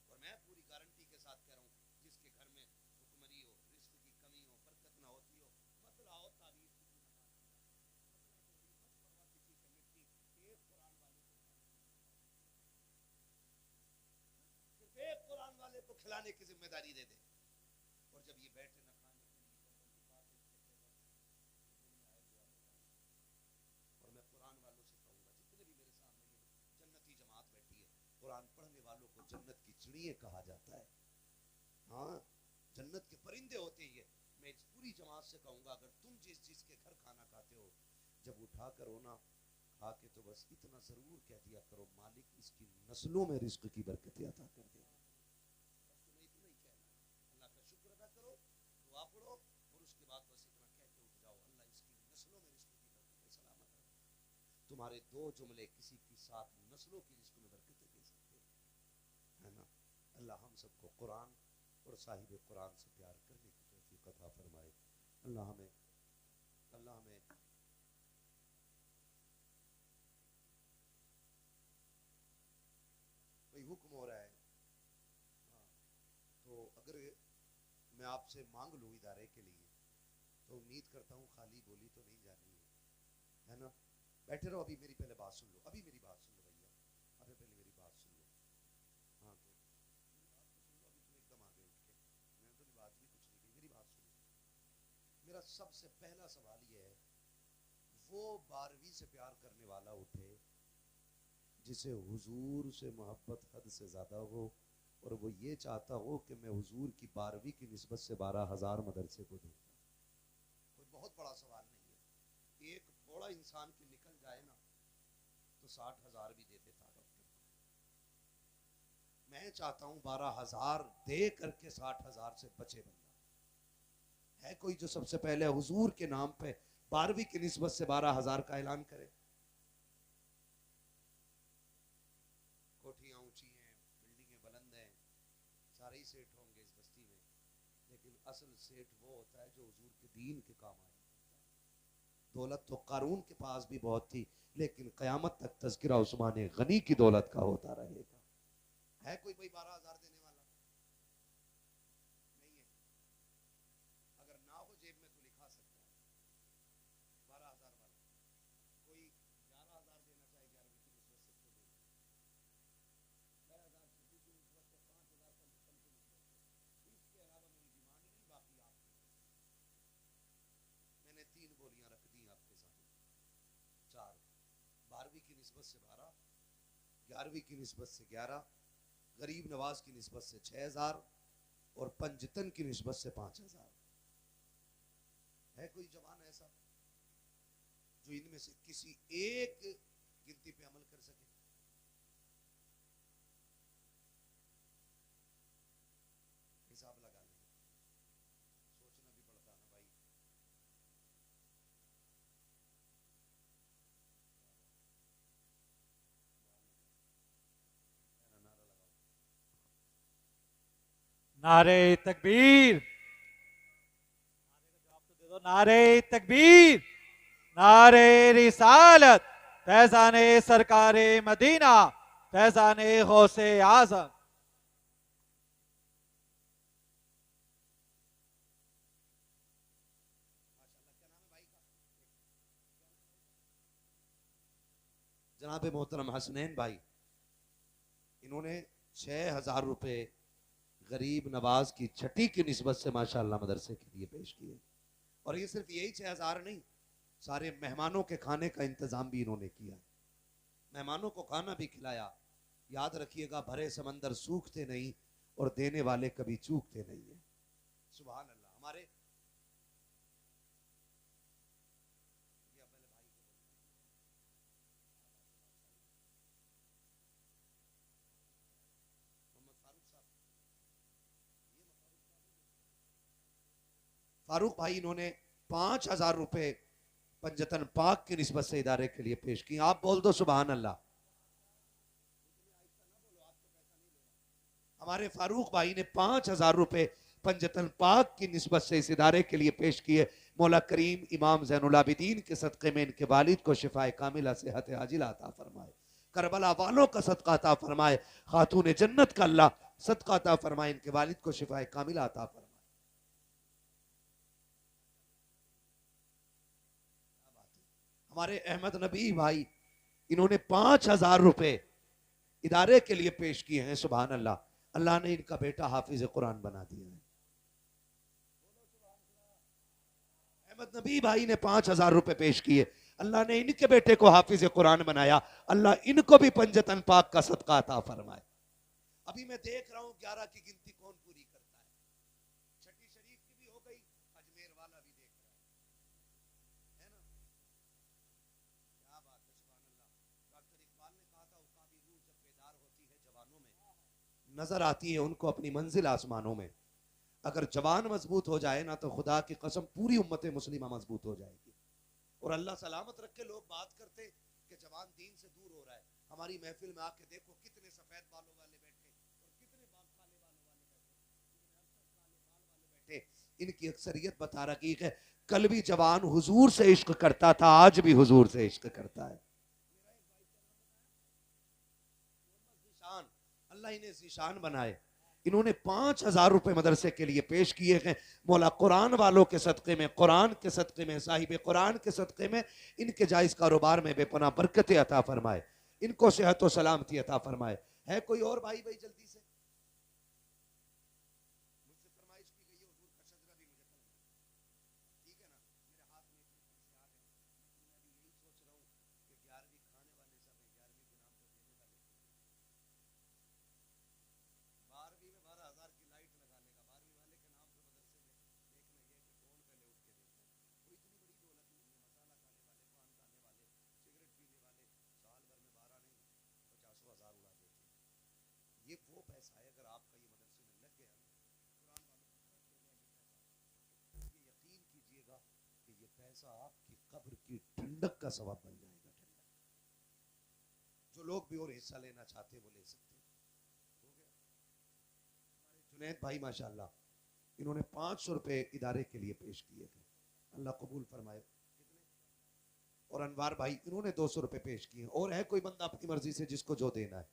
और मैं पूरी गारंटी के साथ कह रहा हूँ, जिसके घर में भुखमरी हो, रिस्क की कमी हो, बरकत ना होती हो, मत लाओ तारीफ किसी एक कुरान वाले को खिलाने की जिम्मेदारी दे दे। और जब ये बैठे ना खाने के लिए, और मैं कुरान वालों से कहूंगा जितने भी मेरे सामने ये जन्नती जमात बैठी है, कुरान पढ़ने वालों को जन्नत की चिड़िए कहा जाता है। हाँ, जन्नत के परिंदे होते हैं। मैं इस पूरी जमात से कहूंगा अगर तुम जिस जिसके घर खाना खाते हो, जब उठा कर हो ना खा के तो बस इतना जरूर कह दिया करो मालिक इसकी नस्लों में रिज्क की बरकत अता कर दे। बस तुम्हें इतना ही कहना है, अल्लाह का शुक्र अदा करो, दुआ पढ़ो और उसके बाद बस इतना कह के उठ जाओ अल्लाह इसकी नस्लों में रिज्क की बरकत सलामत रखे। तुम्हारे दो जुमले किसी की 7 नस्लों की रिज्क में बरकत दे सकते हैं, है ना। अल्लाह हम सबको कुरान और साहिब कुरान से प्यार करने की तौफीक अता फरमाए। अल्लाह हमें हुक्म हो रहा है। हाँ, तो अगर मैं आपसे मांग लूँ इदारे के लिए, तो उम्मीद करता हूँ खाली बोली तो नहीं जानी है ना। बैठे रहो, अभी मेरी पहले बात सुन लो, अभी मेरी बात सुन लो भैया, अभी पहले मेरी बात सुन लो। हाँ तो अभी तुम एकदम आगे उठ के, मैंने तो बात भी कुछ नहीं की, मेरी बात सुनो। मेरा सबसे पहला सवाल ये है, वो 12वीं से प्यार करने वाला उठे जिसे हुजूर से मोहब्बत हद से ज्यादा हो, और वो ये चाहता हो कि मैं हुजूर की 12वीं की निस्बत से 12,000 मदरसे को दूंगा। कोई बहुत बड़ा सवाल नहीं है। एक थोड़ा इंसान की निकल जाए ना तो 60,000 भी दे देता डॉक्टर को। मैं चाहता हूं 12,000 दे करके 60,000 से बचे बंदा। है कोई जो सबसे पहले हुजूर के नाम पे 12वीं की निस्बत से 12,000 का ऐलान करे? कोठियां ऊंची हैं, बिल्डिंगें बुलंद हैं, सारे ही सेठ होंगे इस बस्ती में, लेकिन असल सेठ वो होता है जो हुजूर के दीन के काम आए। दौलत तो कारून के पास भी बहुत थी, लेकिन कयामत तक तज़किरा उस्मान गनी की दौलत का होता रहेगा। है कोई भाई 12,000 देने वाला? नहीं है। अगर ना हो जेब में तो लिखा सकता है 12,000 वाला। कोई 11,000 देना चाहे 11वीं की निस्बत से तो दे, 11,000 छठी की निस्बत से, 5,000 पंचतन की निस्बत से। इसके अलावा मेरी डिमांड नहीं, बाकी आप मैंने 3 बोलियां रख दी आपके सामने। 4, 12वीं की निस्बत से 12, 11वीं की निस्बत से 11, गरीब नवाज की निस्बत से 6,000 और पंजतन की निस्बत से 5,000। है कोई जवान ऐसा जो इनमें से किसी एक गिनती पे अमल कर सके? हिसाब लगा लें, सोचना भी पड़ता ना भाई। नारे तकबीर, नारे तकबीर, नारे रिसालत, फैजाने सरकारे मदीना, फैजाने गौसे आजम। जनाब मोहतरम हसनैन भाई, इन्होंने 6,000 रुपए गरीब नवाज की छठी की निस्बत से माशाअल्लाह मदरसे के लिए पेश किए। और ये सिर्फ यही 6,000 नहीं, सारे मेहमानों के खाने का इंतजाम भी इन्होंने किया। मेहमानों को खाना भी खिलाया। याद रखिएगा, भरे समंदर सूखते नहीं और देने वाले कभी चूकते नहीं है। सुभान अल्लाह। हमारे फारूक भाई, इन्होंने 5,000 रुपए पंजतन पाक की निस्बत से इदारे के लिए पेश किए। आप बोल दो सुभान अल्लाह। हमारे फारूक भाई ने 5,000 रुपए पंजतन पाक की निस्बत से इस इदारे के लिए पेश किए। मौला करीम इमाम ज़ैनुल आबिदीन के सदक़े में इनके वालिद को शिफाए कामिला सेहत आजिला अता फरमाए। करबला वालों का सदका अता फरमाए। खातून जन्नत का अल्लाह सदका अता फरमाए। इनके वालिद को शिफाए कामिला अता फरमाए। हमारे अहमद नबी भाई, इन्होंने 5,000 रुपए इदारे के लिए पेश किए हैं। सुभान अल्लाह। अल्लाह ने इनका बेटा हाफिज कुरान बना दिया है। अहमद नबी भाई ने 5,000 रुपए पेश किए। अल्लाह ने इनके बेटे को हाफिज कुरान बनाया। अल्लाह इनको भी पंजतन पाक का सदका अता फरमाए। अभी मैं देख रहा हूं 11 की गिनती कौन पूरी करता है। छठी शरीफ की भी हो गई, अजमेर वाला भी देख रहा है ना। क्या बात है, सुभान अल्लाह। डॉक्टर इकबाल ने कहा था, उकाबी रूह जब बेदार होती है जवानों में, नजर आती है उनको अपनी मंजिल आसमानों में। अगर जवान मजबूत हो जाए ना तो खुदा की कसम पूरी उम्मत मुस्लिमा मजबूत हो जाएगी। और अल्लाह सलामत रख के लोग बात करते कि जवान दीन से दूर हो रहा है। हमारी महफिल में आके देखो कितने सफेद बालों वाले बैठे और कितने काले बालों वाले बैठे। इनकी अक्सरियत बता रही है, कल भी जवान हुजूर से इश्क करता था, आज भी हुजूर से इश्क करता है। अल्लाह इन्हें ज़ीशान बनाए। इन्होंने 5,000 रुपए मदरसे के लिए पेश किए हैं। मौला कुरान वालों के सदक़े में, कुरान के सदक़े में, साहिब कुरान के सदक़े में इनके जायज़ कारोबार में बेपनाह बरकतें अता फरमाए, इनको सेहत व सलामती अता फरमाए। है कोई और भाई? भाई जल्दी से। मुझसे फरमाइश की गई है, हुजूर का शजरा भी मुझे पढ़ना है। ठीक है ना? मेरे हाथ में इतने पैसे आ गए, लेकिन मैं भी यही सोच रहा हूँ कि 11वीं खाने वाले सब हैं, 11वीं के नाम पर देने वाले। 12वीं में 12,000 की लाइट लगा लेगा, 12वीं वाले के नाम पे मदरसे में। देखना ये कि कौन पहले उठ के देता है। वो इतनी बड़ी दौलत नहीं है। मसाला खाने वाले, पान खाने वाले, सिगरेट पीने वाले साल भर में 12 नहीं 50,000 उड़ा देते हैं। ये वो पैसा है, अगर आपका ये मदरसे में लग गया ना, कुरान वालों की तरफ हो गया ये पैसा, ये यकीन कीजिएगा कि ये पैसा आपकी कब्र की ठंडक का सबब बन जाएगा। ठंडक, जो लोग भी और हिस्सा लेना चाहते हैं वो ले सकते हैं। हो गया। हमारे जुनैद भाई माशाल्लाह, इन्होंने 500 रुपए इदारे के लिए पेश किए थे, अल्लाह कबूल फरमाए। कितने? और अनवार भाई, इन्होंने 200 रुपए पेश किए। और है कोई बंदा अपनी मर्जी से जिसको जो देना है,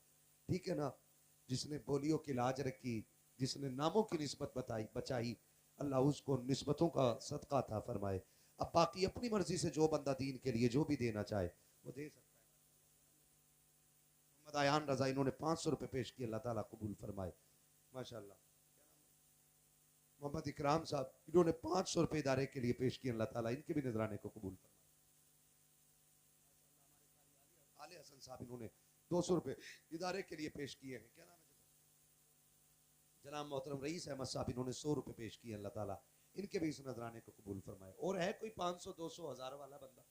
ठीक है ना? जिसने बोलियों की लाज रखी, जिसने नामों की निस्बत बताई बचाई, अल्लाह उसको निस्बतों का सदका था फरमाए। अब बाकी अपनी मर्जी से जो बंदा दीन के लिए जो भी देना चाहे वो दे सकता है। मोहम्मद आयान रजा, इन्होंने 500 रुपए पेश किए, अल्लाह ताला कबूल फरमाए माशाल्लाह। मोहम्मद इकराम साहब, इन्होंने 500 रुपए इदारे के लिए पेश किए, अल्लाह ताला इनके भी नजराने को कबूल फरमाए। आले हसन साहब, इन्होंने 200 रुपए इदारे के लिए पेश किए हैं। क्या नाम है? जनाब मोहतरम रईस अहमद साहब, इन्होंने 100 रुपए पेश किए, अल्लाह ताला इनके भी इस नजराने को कबूल फरमाए। और है कोई 500, 200, 1000 वाला बंदा?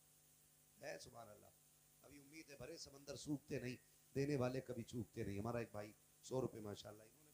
है? सुभान अल्लाह। अभी उम्मीद है भरे समंदर सूखते नहीं, देने वाले कभी चूकते नहीं। हमारा एक भाई 100 रुपए माशाल्लाह इन्होंने